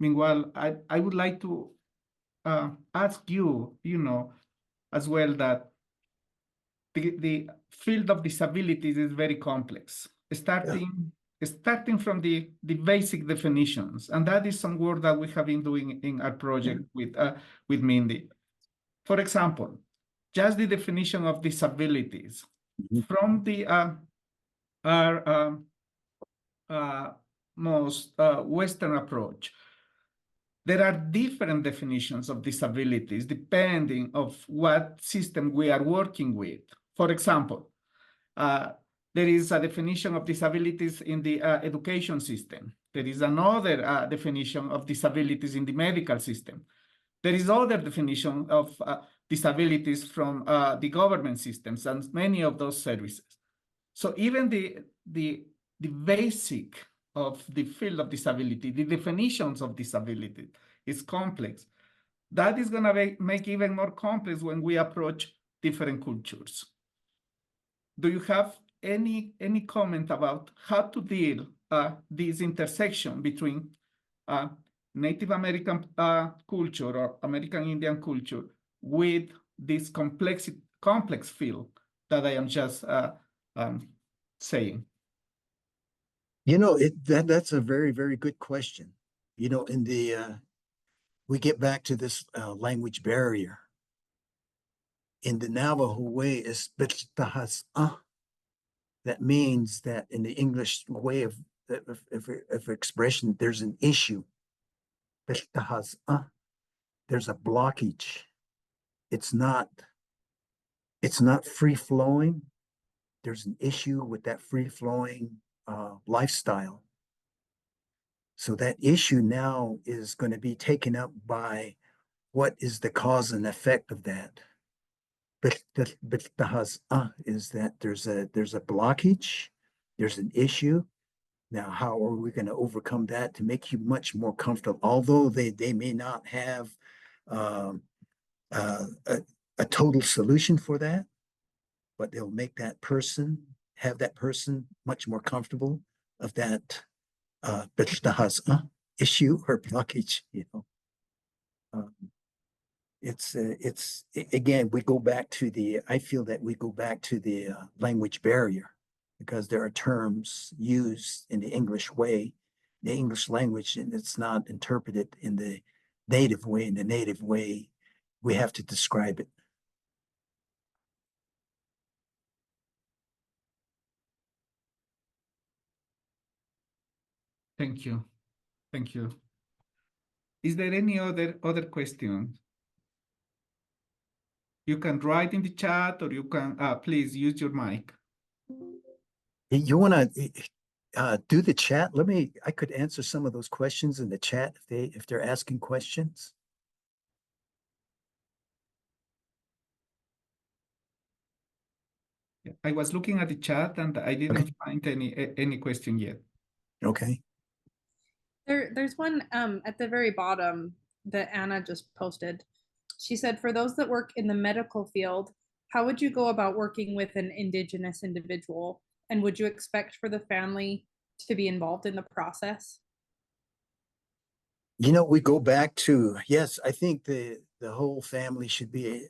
Meanwhile, I would like to ask you, as well that the field of disabilities is very complex, Yeah. starting from the basic definitions. And that is some work that we have been doing in our project with Mindy. For example, just the definition of disabilities Mhm. from our uh, most Western approach. There are different definitions of disabilities depending of what system we are working with. For example, uh, there is a definition of disabilities in the education system. There is another definition of disabilities in the medical system. There is other definition of disabilities from the government systems and many of those services. So even the basic of the field of disability, the definitions of disability is complex. That is going to make even more complex when we approach different cultures. Do you have any comment about how to deal this intersection between uh, Native American culture or American Indian culture with this complex field that I am just um, saying? That's a very, very good question. In the we get back to this language barrier. In the Navajo way, is that means that in the English way of expression, there's an issue. There's a blockage. It's not it's not free flowing. There's an issue with that free flowing lifestyle. So that issue now is going to be taken up by what is the cause and effect of that. But is that there's a blockage, there's an issue. Now, how are we going to overcome that to make you much more comfortable? Although they may not have um, a, a total solution for that, but they'll make have that person much more comfortable of that issue or blockage. Um, it's again, we go back to I feel that we go back to the language barrier because there are terms used in the English way, the English language, and it's not interpreted in the native way. In the native way, we have to describe it. Thank you. Thank you. Is there any other question? You can write in the chat or you can please use your mic. You want to do the chat? I could answer some of those questions in the chat if they're asking questions. I was looking at the chat and I didn't Okay. find any question yet. Okay. There's one at the very bottom that Anna just posted. She said, for those that work in the medical field, how would you go about working with an Indigenous individual? And would you expect for the family to be involved in the process? We go back to, yes, I think the whole family should be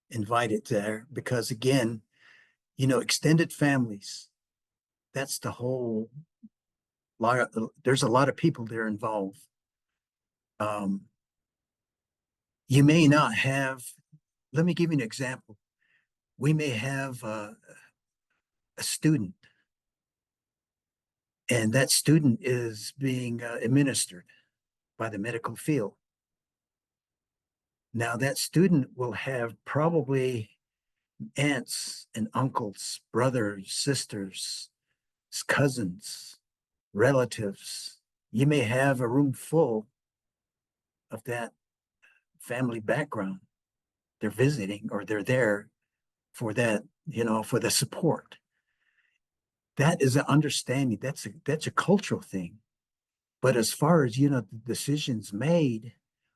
invited there because again, extended families, that's the whole lot. There's a lot of people there involved. You may not have, let me give you an example. We may have a student, and that student is being administered by the medical field. Now, that student will have probably aunts and uncles, brothers, sisters, cousins, relatives. You may have a room full of that family background. They're visiting or they're there for that, for the support. That is an understanding. That's a cultural thing. But as far as the decisions made,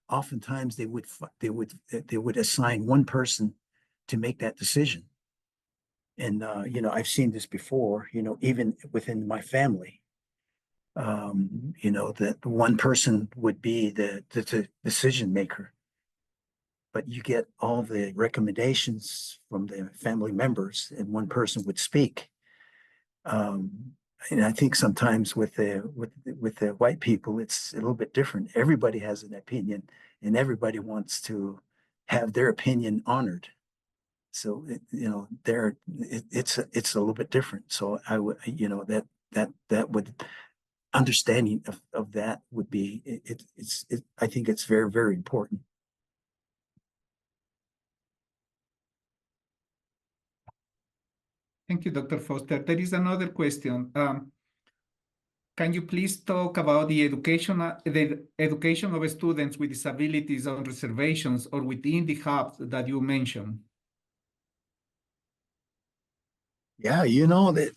oftentimes they would assign one person to make that decision. And I've seen this before, even within my family. You know, that one person would be the decision maker, but you get all the recommendations from the family members, and one person would speak. Um, and I think sometimes with the white people, it's a little bit different. Everybody has an opinion, and everybody wants to have their opinion honored. So you know, it's a little bit different. So I would, you know, that would understanding of that would be I think it's very, very important. Thank you, Dr. Foster. There is another question. Can you please talk about the education of students with disabilities on reservations or within the hubs that you mentioned? Yeah, you know that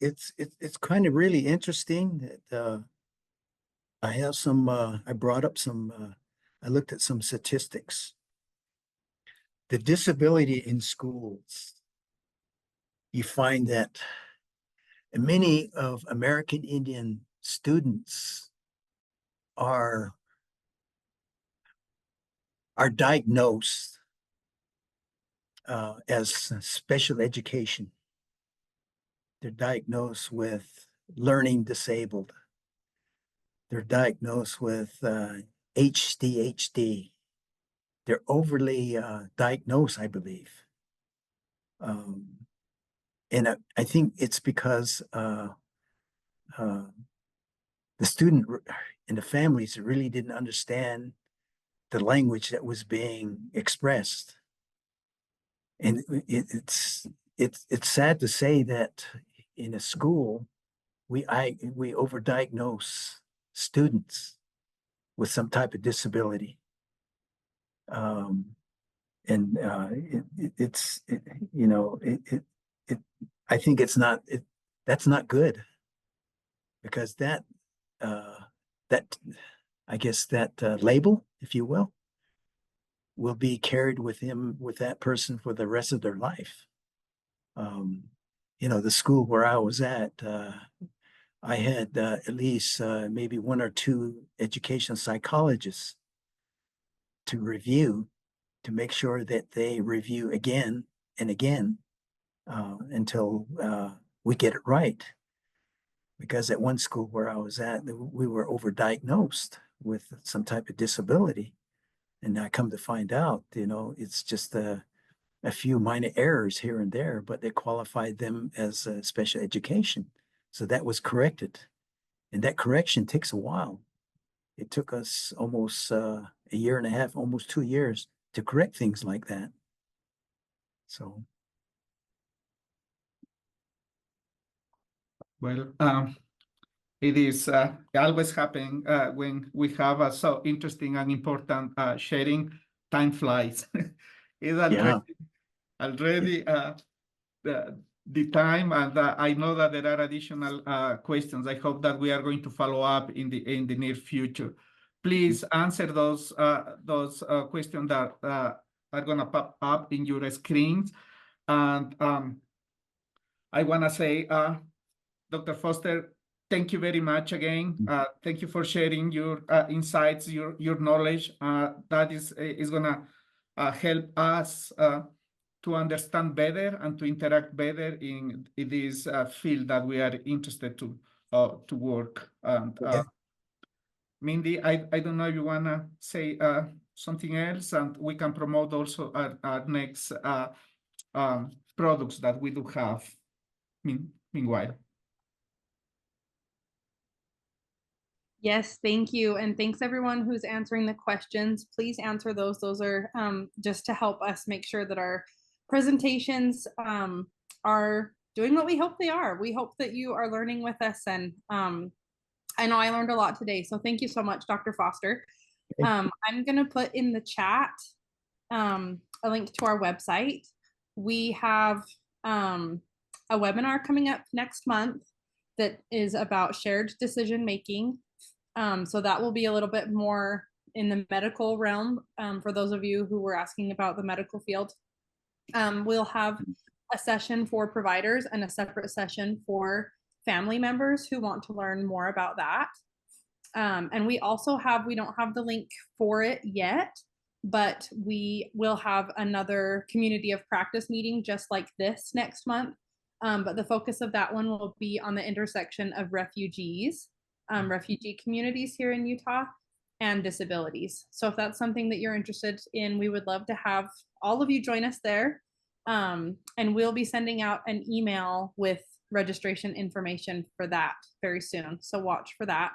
it's kind of really interesting that I have some I brought up some I looked at some statistics. The disability in schools, you find that many of American Indian students are diagnosed as special education. They're diagnosed with learning disabled. They're diagnosed with HDHD. They're overly diagnosed, I believe. And I think it's because the student and the families really didn't understand the language that was being expressed. And it's sad to say that in a school we overdiagnose students with some type of disability. And you know, I think that's not good, because that I guess that label, if you will be carried with that person for the rest of their life. You know, the school where I was at, I had at least maybe one or two education psychologists to review, to make sure that they review again and again until we get it right. Because at one school where I was at, we were overdiagnosed with some type of disability. And I come to find out, you know, it's just a few minor errors here and there, but they qualified them as special education. So that was corrected. And that correction takes a while. It took us almost a year and a half, almost 2 years to correct things like that. So, Well, it is always happen when we have so interesting and important sharing. Time flies. It's yeah, already the time, and I know that there are additional questions. I hope that we are going to follow up in the near future. Please answer those questions that are gonna pop up in your screens. And I wanna say, Dr. Foster, thank you very much again. Thank you for sharing your insights, your knowledge. That is gonna help us to understand better and to interact better in this field that we are interested to work. And yeah. Mindy, I don't know if you wanna say something else, and we can promote also our next products that we do have. Meanwhile. Yes, thank you. And thanks everyone who's answering the questions. Please answer those. Those are just to help us make sure that our presentations are doing what we hope they are. We hope that you are learning with us. And I know I learned a lot today. So thank you so much, Dr. Foster. I'm going to put in the chat a link to our website. We have a webinar coming up next month that is about shared decision making. So that will be a little bit more in the medical realm for those of you who were asking about the medical field. We'll have a session for providers and a separate session for family members who want to learn more about that. And we also have, we don't have the link for it yet, but we will have another community of practice meeting just like this next month. But the focus of that one will be on the intersection of refugees, refugee communities here in Utah, and disabilities. So if that's something that you're interested in, we would love to have all of you join us there. And we'll be sending out an email with registration information for that very soon. So watch for that.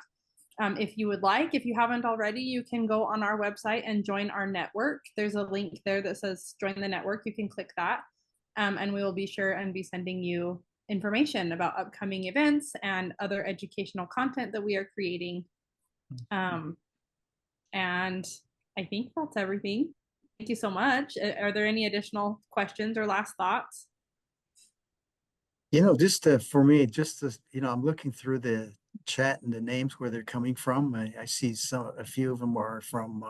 If you would like, if you haven't already, you can go on our website and join our network. There's a link there that says join the network. You can click that. And we will be sure and be sending you information about upcoming events and other educational content that we are creating. And I think that's everything. Thank you so much. Are there any additional questions or last thoughts? Just for me, I'm looking through the chat and the names where they're coming from. I see a few of them are from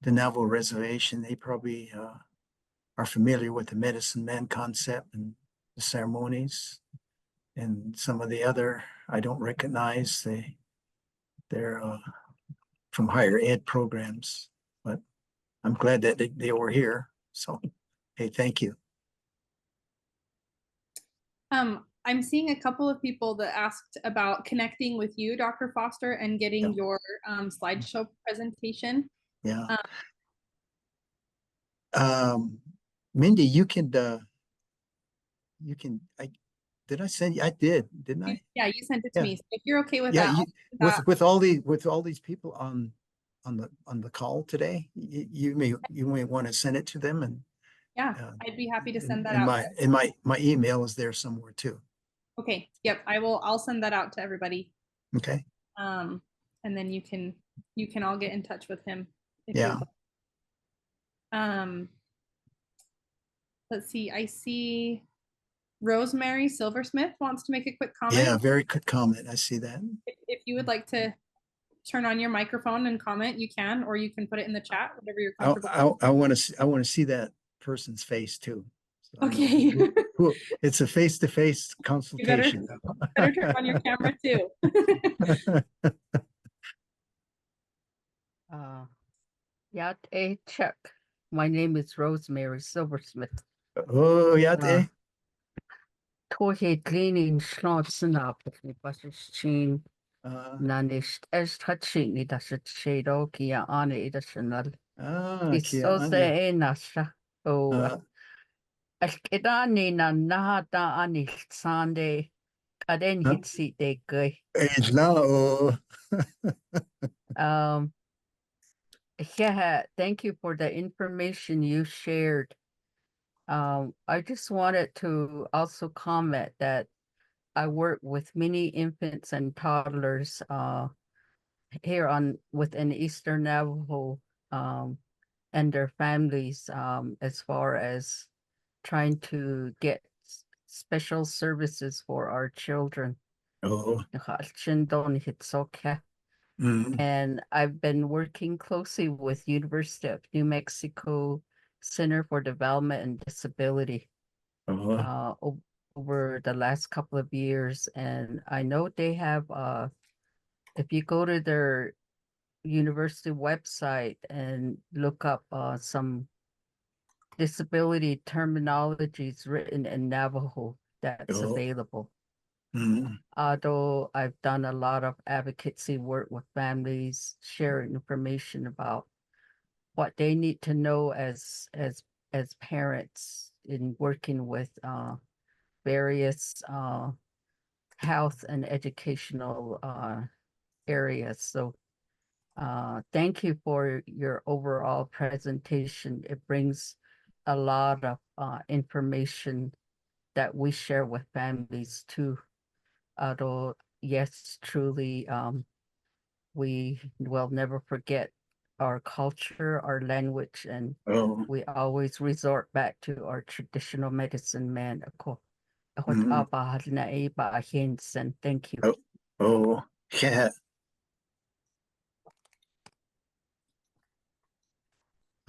the Navajo Reservation. They probably are familiar with the medicine man concept and the ceremonies. And some of the other I don't recognize. They're from higher ed programs, but I'm glad that they were here. So, hey, thank you. I'm seeing a couple of people that asked about connecting with you, Dr. Foster, and getting your slideshow presentation. Yeah. Mindy, did I send you? I didn't I? Yeah, you sent it to me. So if you're okay with Yeah, that, with all these people on the call today, you may want to send it to them, and yeah, I'd be happy to send that and out. My email is there somewhere too. Okay. Yep. I'll send that out to everybody. Okay. And then you can all get in touch with him. Yeah. Let's see. I see Rosemary Silversmith wants to make a quick comment. Yeah, very good comment. I see that. If you would like to turn on your microphone and comment, you can, or you can put it in the chat, whatever you're comfortable. I want to see that person's face too. So okay. It's a face-to-face consultation. You better turn on your camera too. Yat A check. My name is Rosemary Silversmith. Oh, Yat A. Tohe cleaning schnotzen up if you was chin. Nanisht as touching it as a shade okia on it as another. It's so say nasha. Oh, as kedani na nahata anil Sunday. Kaden hit seat they go. It's now. Yeah, thank you for the information you shared. I just wanted to also comment that I work with many infants and toddlers here within Eastern Navajo and their families as far as trying to get special services for our children. Oh. And I've been working closely with University of New Mexico Center for Development and Disability over the last couple of years. And I know they have, if you go to their university website and look up some disability terminologies written in Navajo, that's available. Although I've done a lot of advocacy work with families, sharing information about what they need to know as parents in working with various health and educational areas. So thank you for your overall presentation. It brings a lot of information that we share with families too. Although, yes, truly, we will never forget our culture, our language, and we always resort back to our traditional medicine man. Thank you. Oh, yeah.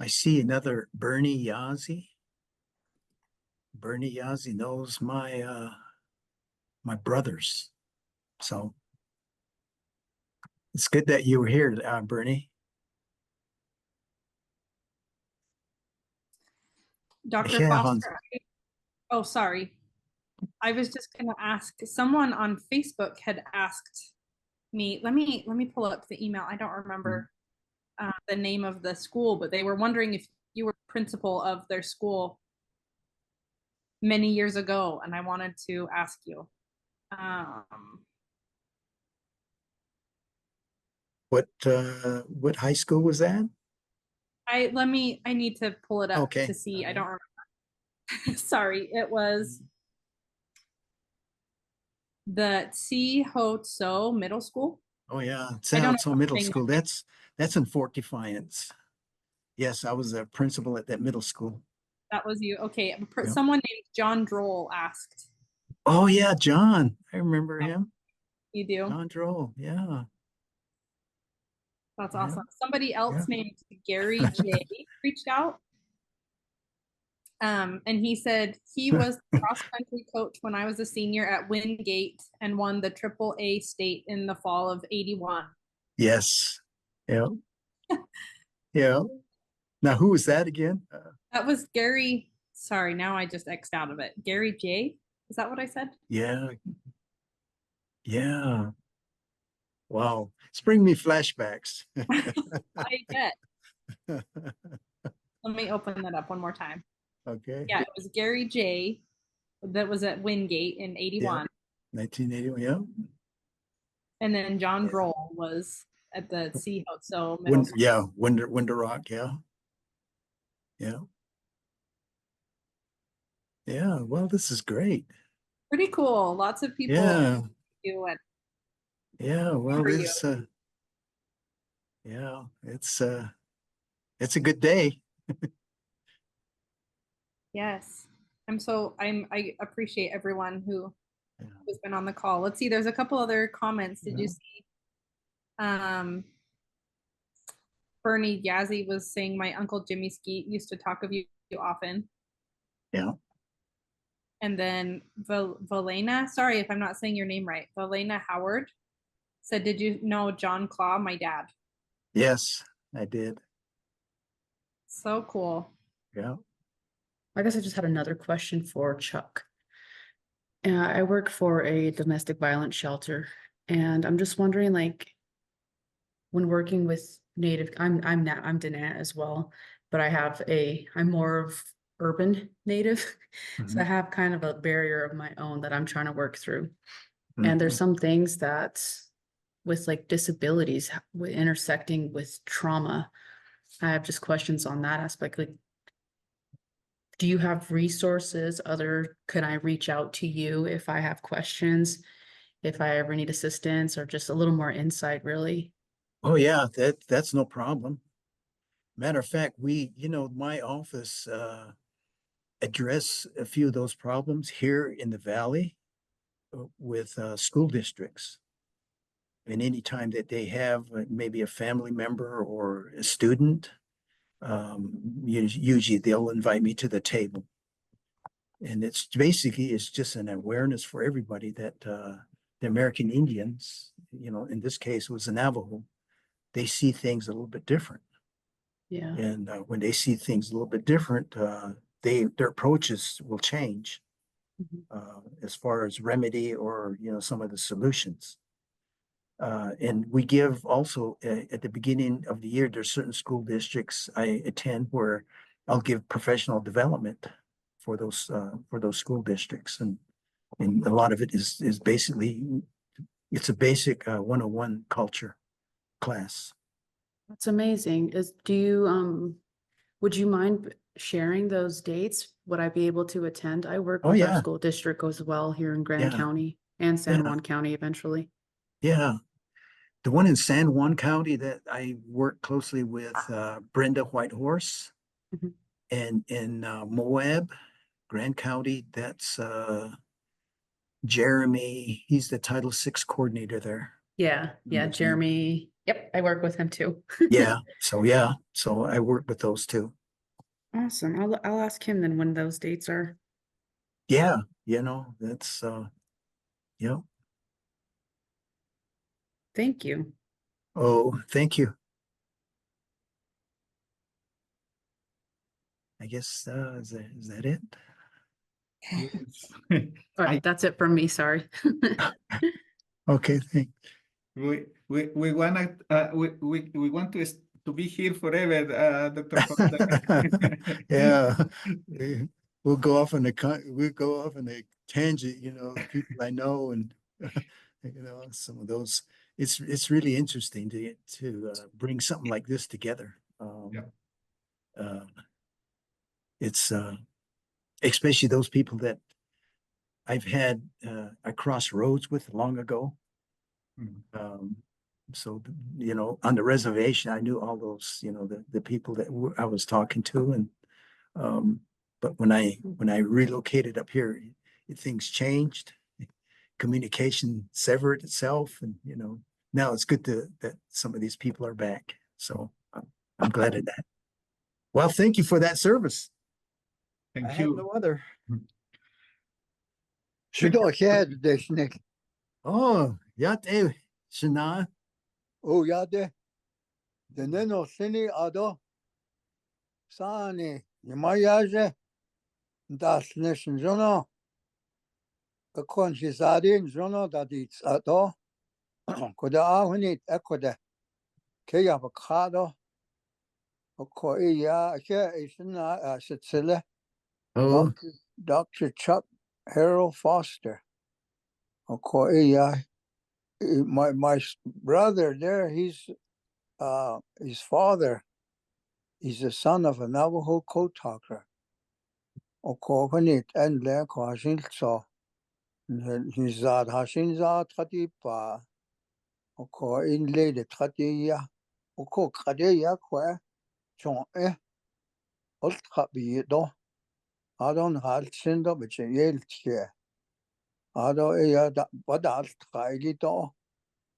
I see another Bernie Yazzie. Bernie Yazzie knows my my brothers. So it's good that you were here, Bernie. Dr. Yeah, Foster, oh, sorry. I was just gonna ask, someone on Facebook had asked me, let me pull up the email. I don't remember the name of the school, but they were wondering if you were principal of their school many years ago, and I wanted to ask you. What high school was that? I need to pull it up Okay. to see. I don't remember. Sorry, it was the Si Ho Tso Middle School. Oh yeah, I don't know San Middle School. That's in Fort Defiance. Yes, I was a principal at that middle school. That was you. Okay. Yep. Someone named John Droll asked. Oh yeah, John. I remember him. You do? John Droll. Yeah. That's Yeah. awesome. Somebody else Yeah. named Gary J reached out. And he said he was the cross country coach when I was a senior at Wingate and won the AAA state in the fall of '81. Yes. Yeah. Yeah. Now, who was that again? That was Gary. Sorry, now I just X'd out of it. Gary J. Is that what I said? Yeah. Yeah. Wow. It's bringing me flashbacks. I bet. Let me open that up one more time. Okay. Yeah, it was Gary J. that was at Wingate in '81. Yeah. 1981. Yeah. And then John Yeah. Droll was at the Si Ho Tso Middle School. Yeah, Winter Rock. Yeah. Yeah. Yeah. Well, this is great. Pretty cool. Lots of people Yeah. do it. Yeah. Well, for you. this. Yeah. It's a good day. Yes. I appreciate everyone who Yeah. has been on the call. Let's see, there's a couple other comments. Did you Yeah. see? Bernie Yazzie was saying my uncle Jimmy Skeet used to talk of you often. Yeah. And then Valena, sorry if I'm not saying your name right, Valena Howard said, did you know John Claw, my dad? Yes, I did. So cool. Yeah. I guess I just had another question for Chuck. I work for a domestic violence shelter, and I'm just wondering, like, when working with Native, I'm Danette as well, but I'm more of urban Native, so I have kind of a barrier of my own that I'm trying to work through. And there's some things that, with like disabilities, intersecting with trauma, I have just questions on that aspect. Like, do you have resources? Can I reach out to you if I have questions, if I ever need assistance, or just a little more insight, really? Oh yeah, that's no problem. Matter of fact, my office address a few of those problems here in the Valley with school districts. And anytime that they have maybe a family member or a student, usually they'll invite me to the table. And it's just an awareness for everybody that the American Indians, in this case it was the Navajo, they see things a little bit different. Yeah. And when they see things a little bit different, their approaches will change as far as remedy or some of the solutions. And we give also at the beginning of the year, there's certain school districts I attend where I'll give professional development for those school districts, and a lot of it is basically it's a basic 101 culture class. That's amazing. Would you mind sharing those dates? Would I be able to attend? I work with our school district as well here in Grand County and San Juan County eventually. Yeah. The one in San Juan County that I work closely with Brenda Whitehorse, and in Moab, Grand County, that's Jeremy. He's the Title VI coordinator there. Yeah, Jeremy. Yep, I work with him too. So I work with those two. Awesome. I'll ask him then when those dates are. Yeah, that's Yep. Thank you. Oh, thank you. I guess is that it? Yes. All right, that's it from me, sorry. Okay, thank. We wanna we want to be here forever, Dr. Fonda. Yeah, we'll go off on we'll go off on a tangent, people I know and some of those. It's really interesting to bring something like this together. Yeah. It's especially those people that I've had I crossed roads with long ago. Mm. So on the reservation, I knew all those, the people that I was talking to, and but when I relocated up here, things changed. Communication severed itself, and now it's good that some of these people are back. So I'm glad of that. Well, thank you for that service. I Thank have you. no other. Şurada şey deşnek. Oh, yat ev şına. O yade. Denen o seni ado. Sani. Yamayaje. Das nişin jono. Akon şizadin jono da dit ado. Koda ahunit ekoda. Keya bakado. Oko iya ke isina sitsile. Oh, Dr. Chuck Harold Foster. Oko iya. My brother there, his father. He's the son of a Navajo code talker. Okohanit and le kwashin so. Nizad hashin za tatipa. Oko in le de tatia. Oko kadeya kwa. Chon Ult kabi do. Adon hal sindo biche yel tia. Ado da badal kaili do.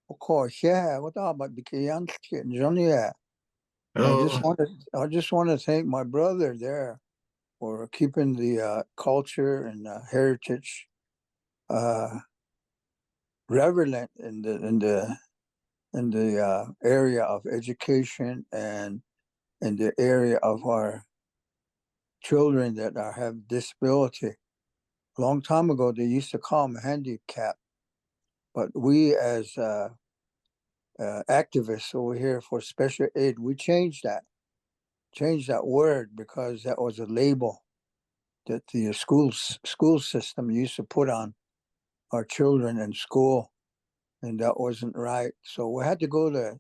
Oko share what about Bikian Johnny. oh, I just want to thank my brother there for keeping the culture and heritage relevant in the area of education and in the area of our children that have disability. A long time ago, they used to call them handicap, but we as activists over here for special aid, we changed that word because that was a label that the school system used to put on our children in school, and that wasn't right. So we had to go to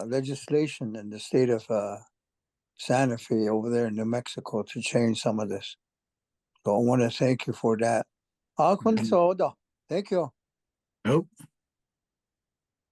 legislation in the state of Santa Fe over there in New Mexico to change some of this. So I want to thank you for that. Thank you. oh,